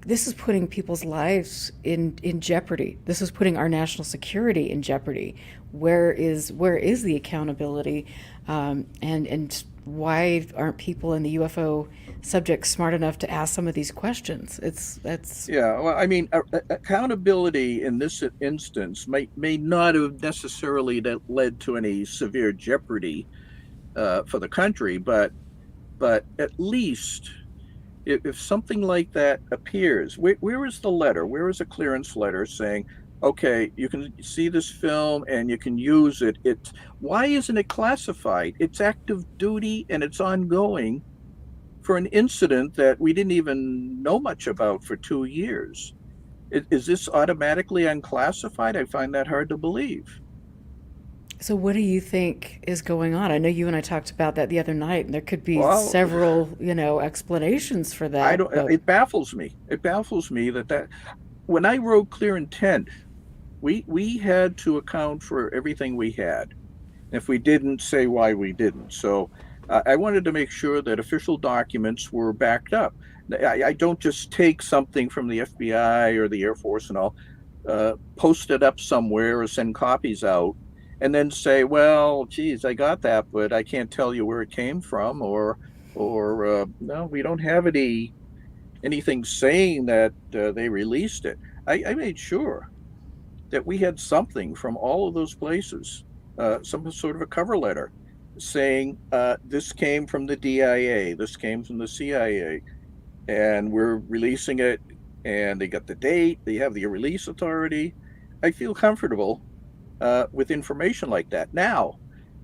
this is putting people's lives in jeopardy. This is putting our national security in jeopardy. Where is the accountability, and why aren't people in the UFO subject smart enough to ask some of these questions? Yeah. Well, I mean, accountability in this instance may not have necessarily led to any severe jeopardy for the country, but at least if something like that appears, where is the letter? Where is a clearance letter saying, okay, you can see this film and you can use it? Why isn't it classified? It's active duty and it's ongoing for an incident that we didn't even know much about for 2 years. Is this automatically unclassified? I find that hard to believe. So what do you think is going on? I know you and I talked about that the other night, and there could be Well, several, explanations for that. I don't. It baffles me. It baffles me that when I wrote Clear Intent, we had to account for everything we had. If we didn't, say why we didn't. So I wanted to make sure that official documents were backed up. I don't just take something from the FBI or the Air Force and all, post it up somewhere or send copies out, and then say, well, geez, I got that, but I can't tell you where it came from, or no, we don't have anything saying that they released it. I made sure that we had something from all of those places, some sort of a cover letter saying this came from the DIA, this came from the CIA, and we're releasing it, and they got the date, they have the release authority. I feel comfortable with information like that. Now,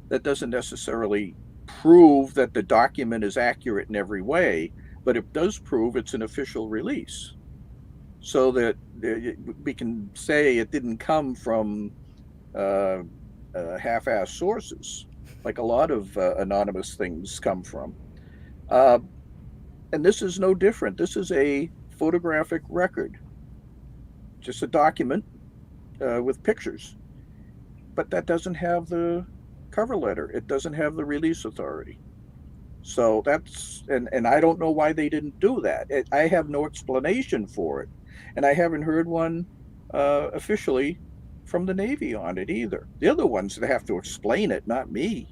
that doesn't necessarily prove that the document is accurate in every way, but it does prove it's an official release, so that we can say it didn't come from half-assed sources, like a lot of anonymous things come from. And this is no different. This is a photographic record, just a document with pictures. But that doesn't have the cover letter. It doesn't have the release authority. So that's, and I don't know why they didn't do that. I have no explanation for it. And I haven't heard one officially from the Navy on it either. They're the ones that have to explain it, not me.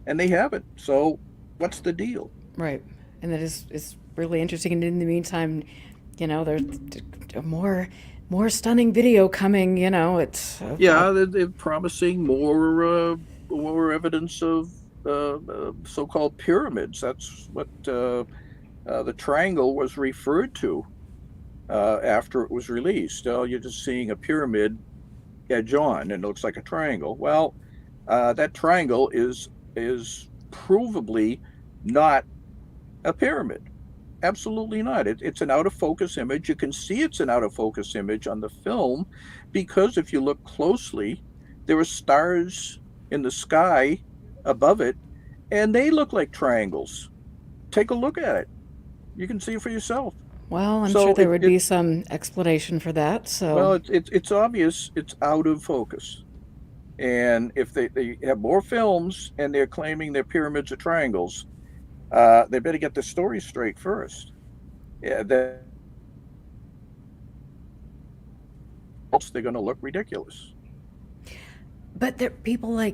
And they haven't. So what's the deal? Right. And that is really interesting. And in the meantime, there's more stunning video coming. It's they're promising more evidence of so-called pyramids. That's what the triangle was referred to after it was released. You're just seeing a pyramid edge on, and it looks like a triangle. Well, that triangle is provably not a pyramid. Absolutely not. It's an out-of-focus image. You can see it's an out-of-focus image on the film because if you look closely, there are stars in the sky above it, and they look like triangles. Take a look at it. You can see it for yourself. Well, I'm sure there would be some explanation for that. So, well, it's obvious it's out of focus. And if they have more films and they're claiming their pyramids are triangles, they better get the story straight first. Yeah, else they're going to look ridiculous. But there people I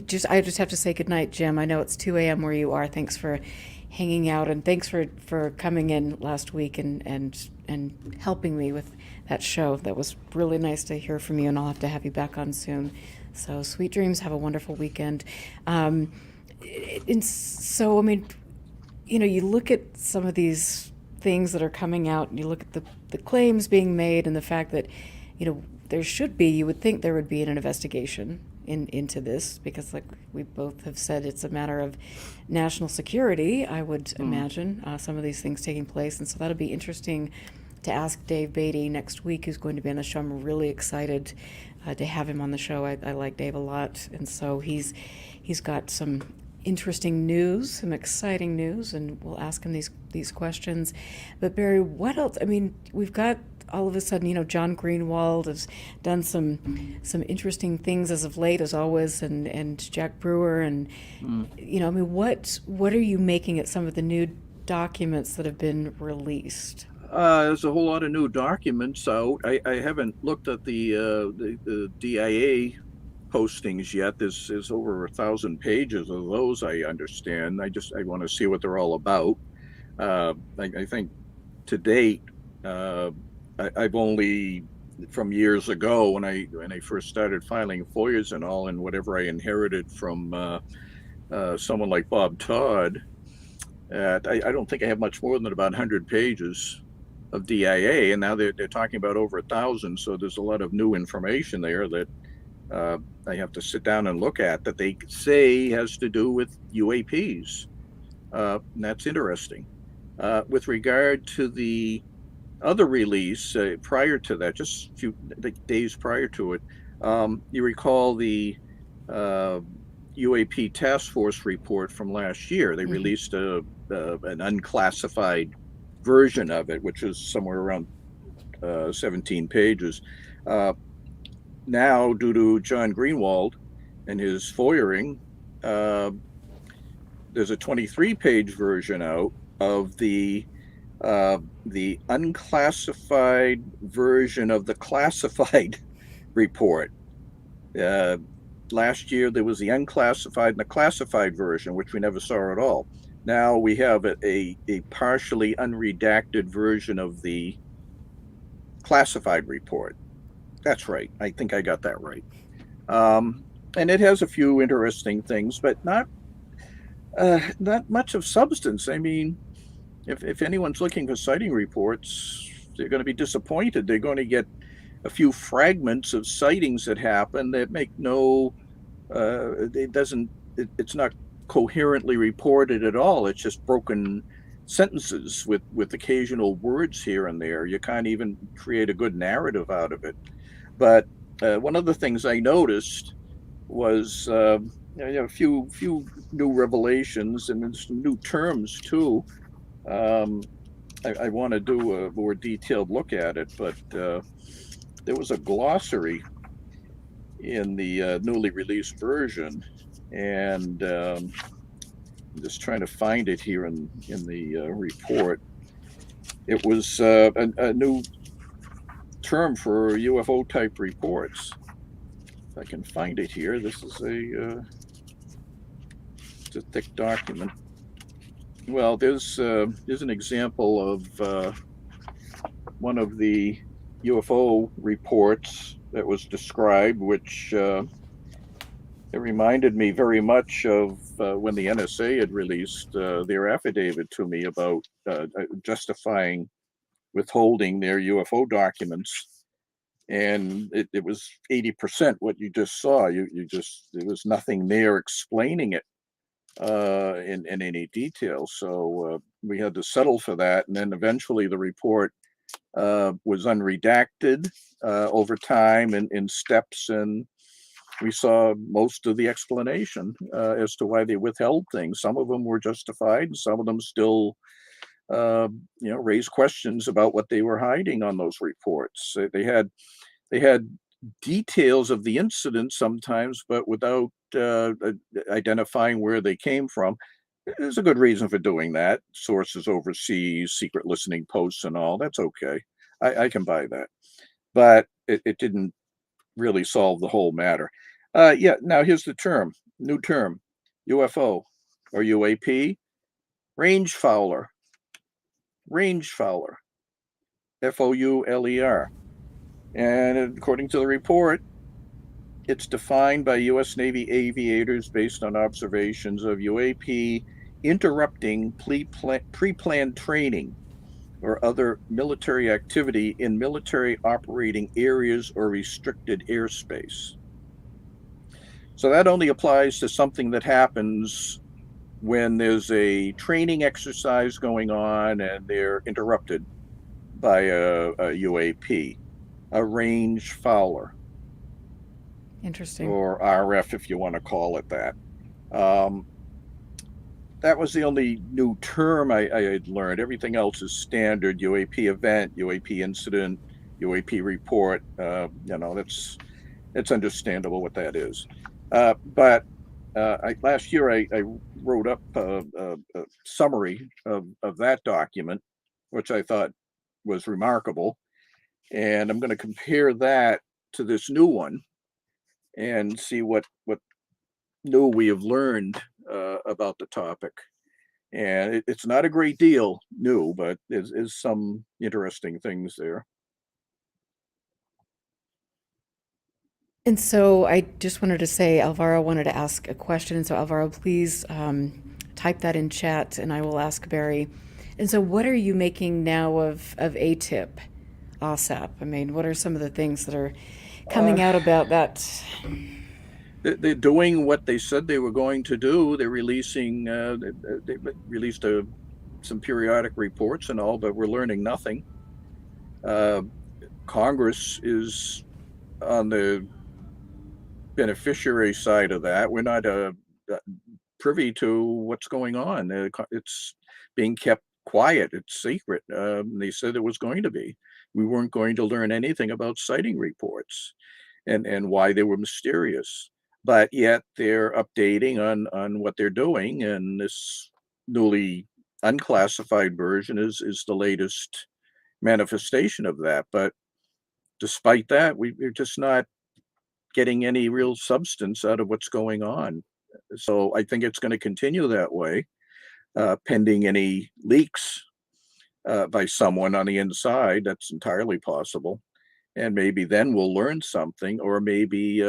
just have to say goodnight, Jim. I know it's 2 a.m. where you are. Thanks for hanging out, and thanks for coming in last week and helping me with that show. That was really nice to hear from you, and I'll have to have you back on soon. So sweet dreams. Have a wonderful weekend. And so, I mean, you look at some of these things that are coming out, and you look at the claims being made, and the fact that, you would think there would be an investigation into this, because like we both have said, it's a matter of national security, I would imagine, some of these things taking place. And so that'll be interesting to ask Dave Beatty next week, who's going to be on the show. I'm really excited to have him on the show. I like Dave a lot, and so he's got some interesting news, some exciting news, and we'll ask him these questions. But Barry, what else? I mean, we've got all of a sudden, John Greenwald has done some interesting things as of late, as always, and Jack Brewer, and I mean, what are you making at some of the new documents that have been released? There's a whole lot of new documents out. I haven't looked at the DIA postings yet. There's over 1,000 pages of those, I understand. I want to see what they're all about. I think to date, I've only from years ago when I first started filing FOIAs and all, and whatever I inherited from someone like Bob Todd. I don't think I have much more than about 100 pages of DIA, and now they're talking about over 1,000. So there's a lot of new information there that I have to sit down and look at that they say has to do with UAPs. And that's interesting. With regard to the other release prior to that, just a few days prior to it, you recall the UAP task force report from last year. They released an unclassified version of it, which is somewhere around 17 pages. Now, due to John Greenwald and his FOIAing, there's a 23-page version out of the unclassified version of the classified report. Last year, there was the unclassified and the classified version, which we never saw at all. Now we have a partially unredacted version of the classified report. That's right. I think I got that right. And it has a few interesting things, but not much of substance. I mean, if anyone's looking for sighting reports, they're going to be disappointed. They're going to get a few fragments of sightings that happen that make no, it's not coherently reported at all. It's just broken sentences with occasional words here and there. You can't even create a good narrative out of it. But one of the things I noticed was a few new revelations and some new terms too. I want to do a more detailed look at it, but there was a glossary in the newly released version, and I'm just trying to find it here in the report. It was a new term for UFO type reports. If I can find it here, this is it's a thick document. Well, there's an example of one of the UFO reports that was described, which it reminded me very much of when the NSA had released their affidavit to me about justifying withholding their UFO documents. And it was 80% what you just saw. There was nothing there explaining it in any detail. So we had to settle for that. And then eventually the report was unredacted over time in steps, and we saw most of the explanation as to why they withheld things. Some of them were justified, and some of them still raise questions about what they were hiding on those reports. They had details of the incident sometimes, but without identifying where they came from. There's a good reason for doing that. Sources overseas, secret listening posts and all, that's okay. I can buy that. But it didn't really solve the whole matter. Now here's the new term, UFO or UAP, range fowler, FOULER. And according to the report, it's defined by U.S. Navy aviators based on observations of UAP interrupting pre-planned training or other military activity in military operating areas or restricted airspace. So that only applies to something that happens when there's a training exercise going on and they're interrupted by a UAP, a range fowler. Interesting. Or RF, if you want to call it that. That was the only new term I had learned. Everything else is standard: UAP event, UAP incident, UAP report. It's understandable what that is. But last year I wrote up a summary of that document, which I thought was remarkable. And I'm going to compare that to this new one and see what new we have learned about the topic. And it's not a great deal new, but is some interesting things there. And so I just wanted to say, Alvaro wanted to ask a question. So Alvaro, please type that in chat, and I will ask Barry. And so, what are you making now of ATIP, OSAP? I mean, what are some of the things that are coming out about that? They're doing what they said they were going to do. They're releasing. They released some periodic reports and all, but we're learning nothing. Congress is on the beneficiary side of that. We're not privy to what's going on. It's being kept quiet. It's secret. They said it was going to be. We weren't going to learn anything about sighting reports and why they were mysterious. But yet they're updating on what they're doing, and this newly unclassified version is the latest manifestation of that. But despite that, we're just not getting any real substance out of what's going on. So I think it's going to continue that way, pending any leaks by someone on the inside. That's entirely possible. And maybe then we'll learn something, or maybe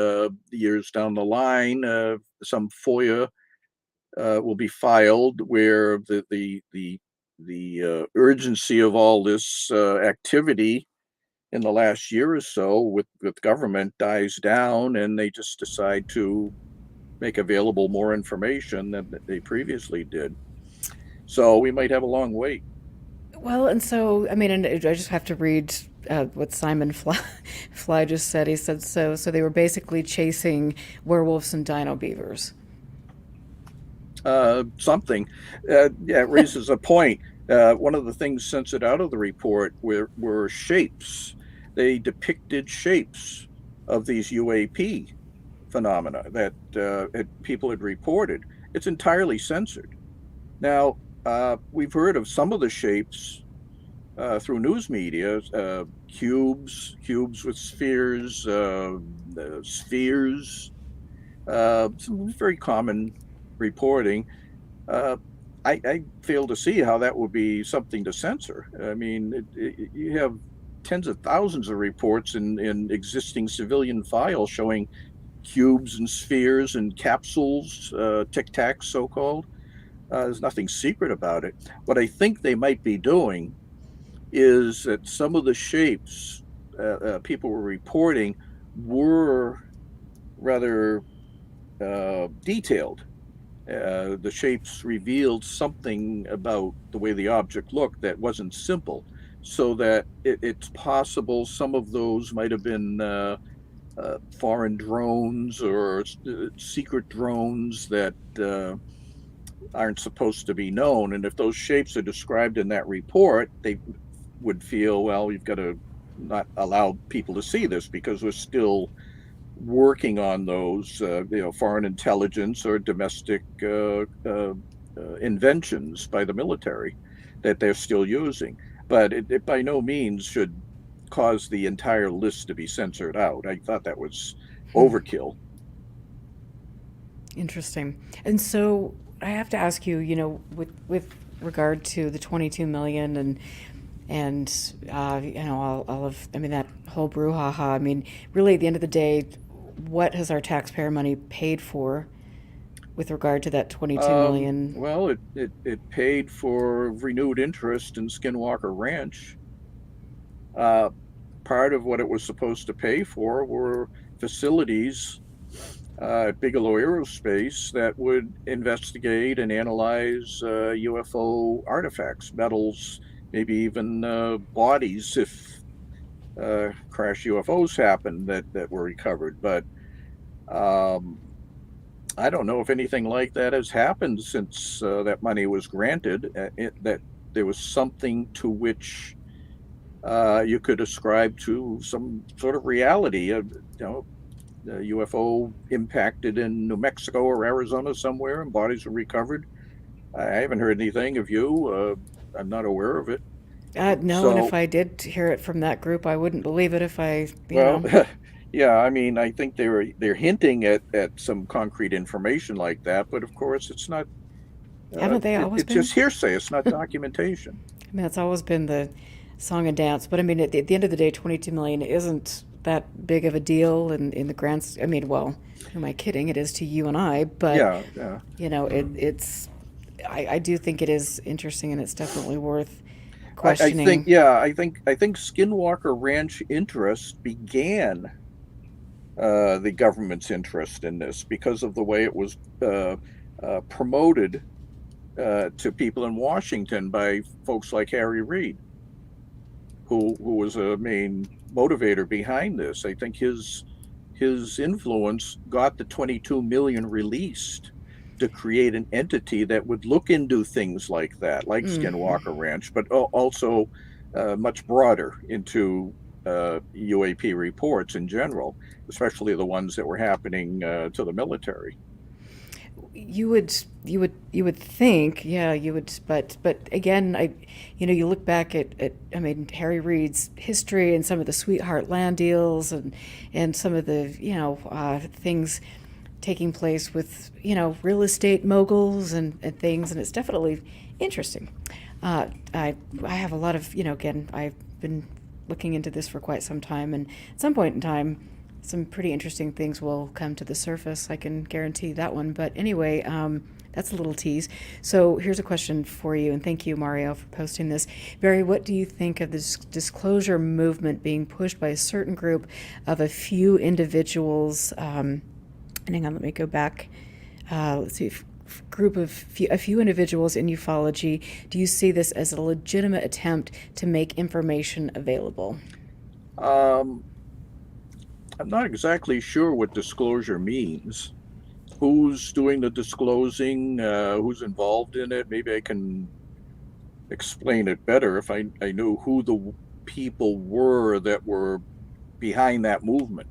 years down the line, some FOIA will be filed where the urgency of all this activity in the last year or so with government dies down, and they just decide to make available more information than they previously did. So we might have a long wait. Well, and so, I mean, and I just have to read what Simon Fly just said. He said, so they were basically chasing werewolves and dino beavers. Something. Yeah, it raises a point. One of the things censored out of the report were shapes. They depicted shapes of these UAP phenomena that people had reported. It's entirely censored. Now, we've heard of some of the shapes through news media, cubes with spheres, some very common reporting. I fail to see how that would be something to censor. I mean, you have tens of thousands of reports in existing civilian files showing cubes and spheres and capsules, tic tacs, so-called. There's nothing secret about it. What I think they might be doing is that some of the shapes people were reporting were rather detailed. The shapes revealed something about the way the object looked that wasn't simple, so that it's possible some of those might have been foreign drones or secret drones that aren't supposed to be known. And if those shapes are described in that report, they would feel, well, you've got to not allow people to see this because we're still working on those, foreign intelligence or domestic inventions by the military that they're still using. But it by no means should cause the entire list to be censored out. I thought that was overkill. Interesting. And so I have to ask you, with regard to the 22 million and all of, I mean, that whole brouhaha. I mean, really, at the end of the day, what has our taxpayer money paid for with regard to that 22 million? Well, it paid for renewed interest in Skinwalker Ranch. Part of what it was supposed to pay for were facilities at Bigelow Aerospace that would investigate and analyze UFO artifacts, metals, maybe even bodies if crash UFOs happened that were recovered. But I don't know if anything like that has happened since that money was granted, that there was something to which you could ascribe to some sort of reality. UFO impacted in New Mexico or Arizona somewhere, and bodies were recovered. I haven't heard anything of you. I'm not aware of it. No, and if So, I did hear it from that group, I wouldn't believe it if I, well, yeah, I mean, I think they're hinting at some concrete information like that, but of course, it's not. haven't they always It's been? just hearsay. It's not documentation. I mean, that's always been the song and dance. But I mean, at the end of the day, 22 million isn't that big of a deal in the grand. I mean, well, who am I kidding? It is to you and I, but Yeah, yeah. it's. I do think it is interesting, and it's definitely worth I think, questioning. yeah, I think Skinwalker Ranch interest began the government's interest in this because of the way it was promoted to people in Washington by folks like Harry Reid, who was a main motivator behind this. I think his influence got the 22 million released to create an entity that would look into things like that, like Hmm. Skinwalker Ranch, but also much broader into UAP reports in general, especially the ones that were happening to the military. You would think, yeah, you would, but again, you look back at I mean, Harry Reid's history and some of the sweetheart land deals and some of the things taking place with real estate moguls and things, and it's definitely interesting. I have a lot of again, I've been looking into this for quite some time, and at some point in time some pretty interesting things will come to the surface. I can guarantee that one. But anyway, that's a little tease. So here's a question for you, and thank you, Mario, for posting this. Barry, what do you think of this disclosure movement being pushed by a certain group of a few individuals? Hang on, let me go back. Let's see. A few individuals in ufology. Do you see this as a legitimate attempt to make information available? Um, I'm not exactly sure what disclosure means. Who's doing the disclosing? Who's involved in it? Maybe I can explain it better if I knew who the people were that were behind that movement.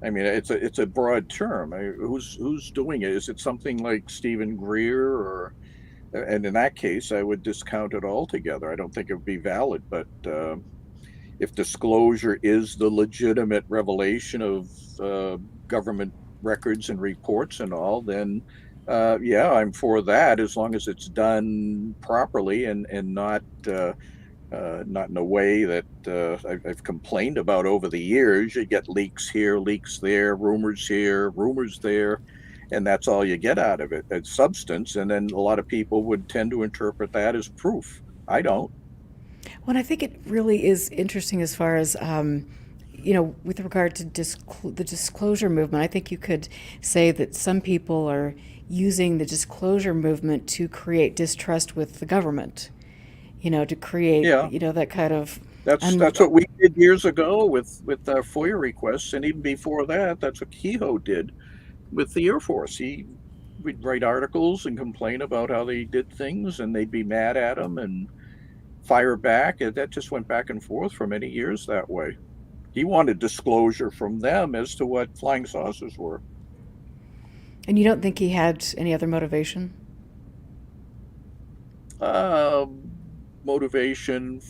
I mean, it's a broad term. Who's doing it? Is it something like Stephen Greer or? And in that case, I would discount it altogether. I don't think it would be valid. But if disclosure is the legitimate revelation of government records and reports and all, then yeah, I'm for that as long as it's done properly and not in a way that I've complained about over the years. You get leaks here, leaks there, rumors there, and that's all you get out of it. It's substance, and then a lot of people would tend to interpret that as proof. I don't. Well, I think it really is interesting as far as, with regard to the disclosure movement. I think you could say that some people are using the disclosure movement to create distrust with the government, to create, Yeah, that kind of. Un- that's what we did years ago with FOIA requests, and even before that, that's what Kehoe did with the Air Force. We'd write articles and complain about how they did things, and they'd be mad at them and fire back. And that just went back and forth for many years that way. He wanted disclosure from them as to what flying saucers were. and you don't think he had any other motivation? Uh, Motivation,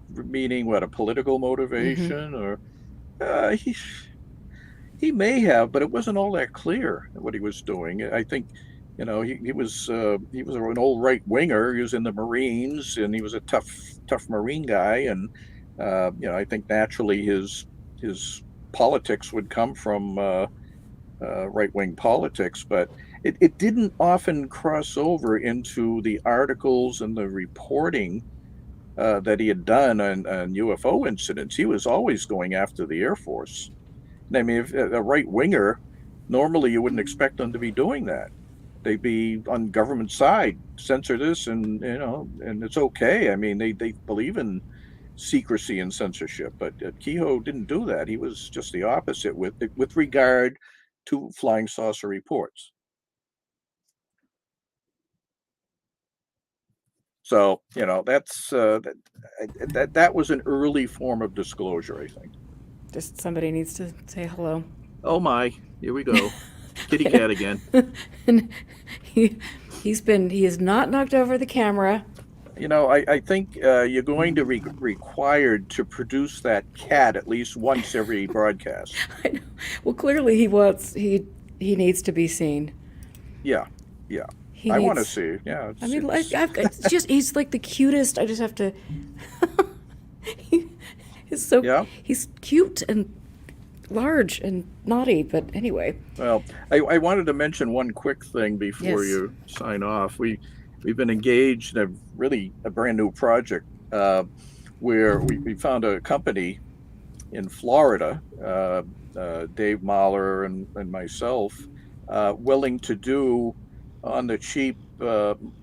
meaning what, a political Mm-hmm. motivation, or uh, he he may have, but it wasn't all that clear what he was doing. I think, he was an old right winger. He was in the Marines, and he was a tough Marine guy. And I think naturally his politics would come from right wing politics, but it didn't often cross over into the articles and the reporting that he had done on UFO incidents. He was always going after the Air Force. I mean, if a right winger, normally you wouldn't expect them to be doing that. They'd be on government side, censor this, and and it's okay. I mean, they believe in secrecy and censorship, but Kehoe didn't do that. He was just the opposite with regard to flying saucer reports. So, that's that was an early form of disclosure, I think. Just somebody needs to say hello. Oh my, here we go. Kitty I know. cat again. And he he has not knocked over the camera. I think you're going to be required to produce that cat at least once every broadcast. I know. Well, clearly he needs to be seen. Yeah, yeah. He I want to needs. see. Yeah, I it's mean, like it's it's just he's like the cutest. I just have to. he, yeah. he's cute and large and naughty, but anyway. Well, I wanted to mention one quick thing before Yes. you sign off. We've been engaged in a brand new project where we found a company in Florida, Dave Mahler and myself, willing to do on the cheap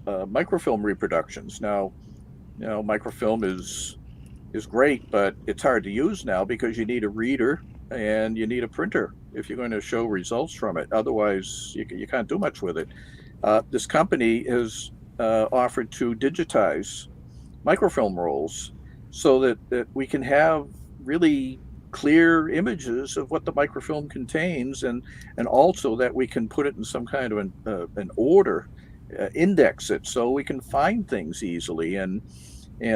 microfilm reproductions. Now, microfilm is great, but it's hard to use now because you need a reader and you need a printer if you're going to show results from it. Otherwise, you can't do much with it. This company has offered to digitize microfilm rolls so that we can have really clear images of what the microfilm contains, and also that we can put it in some kind of an order, index it so we can find things easily. And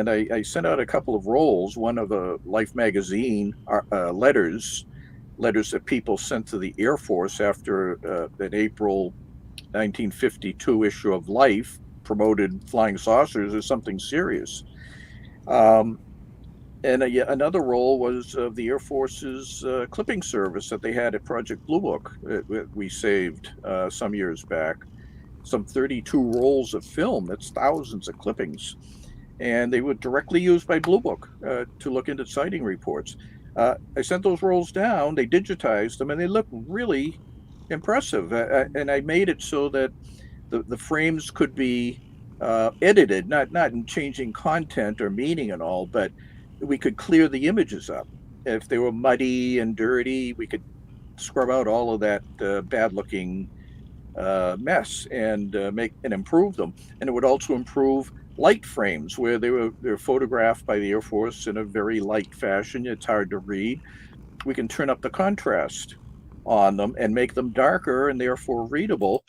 I sent out a couple of rolls, one of a Life magazine letters that people sent to the Air Force after an April 1952 issue of Life promoted flying saucers as something serious. And another roll was of the Air Force's clipping service that they had at Project Blue Book that we saved some years back. Some 32 rolls of film. That's thousands of clippings. And they were directly used by Blue Book to look into sighting reports. I sent those rolls down, they digitized them, and they look really impressive. And I made it so that the frames could be edited, not in changing content or meaning and all, but we could clear the images up. If they were muddy and dirty, we could scrub out all of that bad-looking mess and make and improve them. And it would also improve light frames where they're photographed by the Air Force in a very light fashion. It's hard to read. We can turn up the contrast on them and make them darker and therefore readable.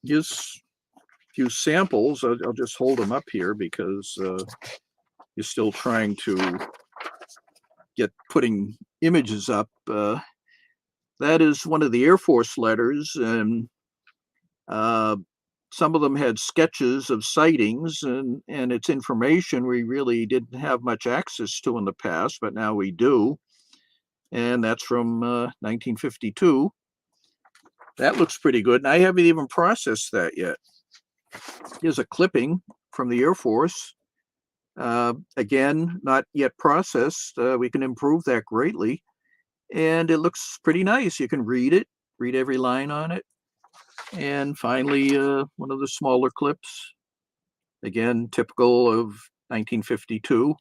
Here's a few samples. I'll just hold them up here because you're still trying to get putting images up. That is one of the Air Force letters, and some of them had sketches of sightings, and it's information we really didn't have much access to in the past, but now we do. And that's from 1952. That looks pretty good, and I haven't even processed that yet. Here's a clipping from the Air Force. Again, not yet processed. We can improve that greatly. And it looks pretty nice. You can read it, read every line on it. And finally, one of the smaller clips, again, typical of 1952.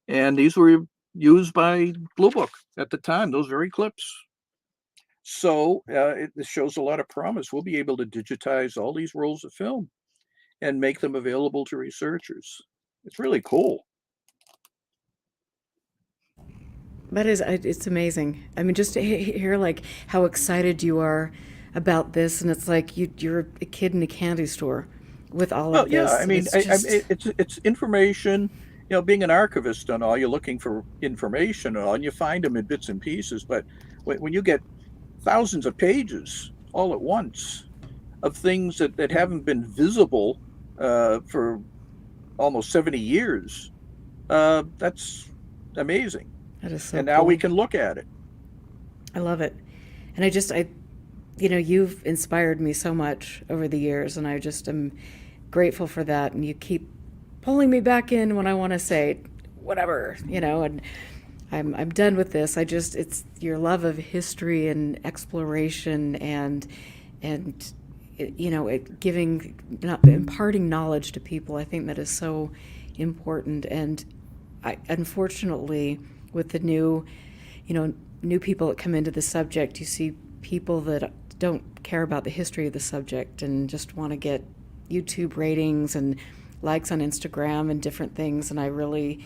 And these were used by Blue Book at the time, those very clips. So this shows a lot of promise. We'll be able to digitize all these rolls of film and make them available to researchers. It's really cool. That is, it's amazing. I mean, just to hear like how excited you are about this, and it's like you're a kid in a candy store with all Well, of yeah, this. I mean, It's just, it's information. Being an archivist and all, you're looking for information and all, and you find them in bits and pieces. But when you get thousands of pages all at once of things that haven't been visible for almost 70 years, that's amazing. that is so And now we cool. can look at it. I love it, and you've inspired me so much over the years, and I just am grateful for that. And you keep pulling me back in when I want to say whatever, and I'm done with this. It's your love of history and exploration and giving, not imparting knowledge to people. I think that is so important. And unfortunately, with the new people that come into the subject, you see people that don't care about the history of the subject and just want to get YouTube ratings and likes on Instagram and different things. And I really,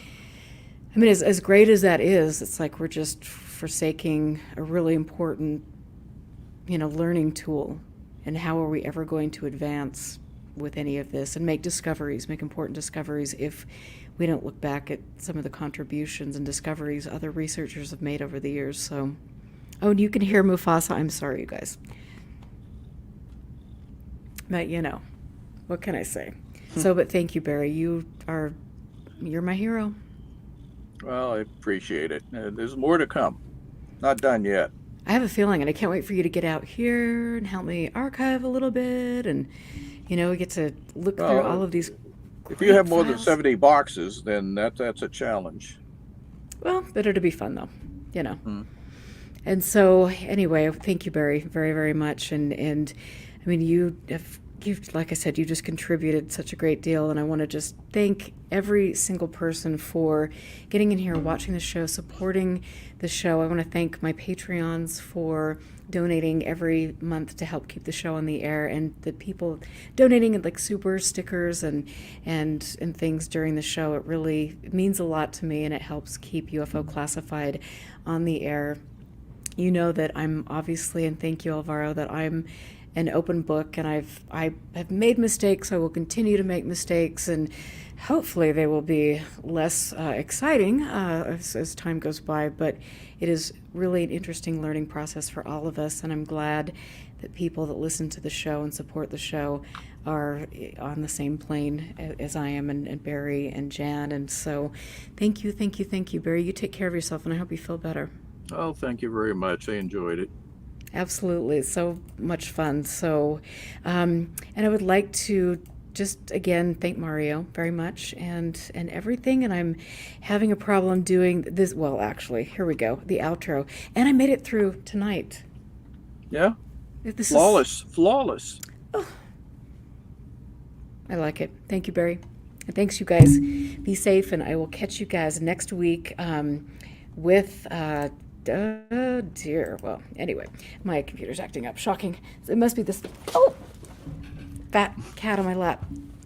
I mean, as great as that is, it's like we're just forsaking a really important, learning tool. And how are we ever going to advance with any of this and make important discoveries, if we don't look back at some of the contributions and discoveries other researchers have made over the years? So, oh, and you can hear Mufasa. I'm sorry, you guys. But, what can I say? So, but thank you, Barry. You're my hero. Well, I appreciate it. There's more to come. Not done yet. I have a feeling, and I can't wait for you to get out here and help me archive a little bit, and we get to look through all of these. If you have more than files. 70 boxes, then that's a challenge. Well, better to be fun, though, And so, anyway, thank you, Barry, very, very much. And I mean, you've, like I said, you just contributed such a great deal, and I want to just thank every single person for getting in here, watching the show, supporting the show. I want to thank my Patreons for donating every month to help keep the show on the air, and the people donating like super stickers and things during the show. It means a lot to me, and it helps keep UFO Classified on the air. You know that I'm obviously, and thank you, Alvaro, that I'm an open book, and I have made mistakes. I will continue to make mistakes, and hopefully they will be less exciting as time goes by. But it is really an interesting learning process for all of us, and I'm glad that people that listen to the show and support the show are on the same plane as I am, and Barry and Jan. And so thank you, Barry. You take care of yourself, and I hope you feel better. Oh, thank you very much. I enjoyed it. Absolutely. So much fun. So, and I would like to just again thank Mario very much and everything. And I'm having a problem doing this. Well, actually, here we go. The outro. And I made it through tonight. Yeah. This Flawless. Oh, I like it. Thank you, Barry. And thanks, you guys. Be safe, and I will catch you guys next week with... oh dear. Well, anyway, my computer's acting up. Shocking. It must be this fat cat on my lap.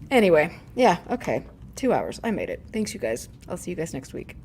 Anyway, yeah, okay. 2 hours. I made it. Thanks, you guys. I'll see you guys next week.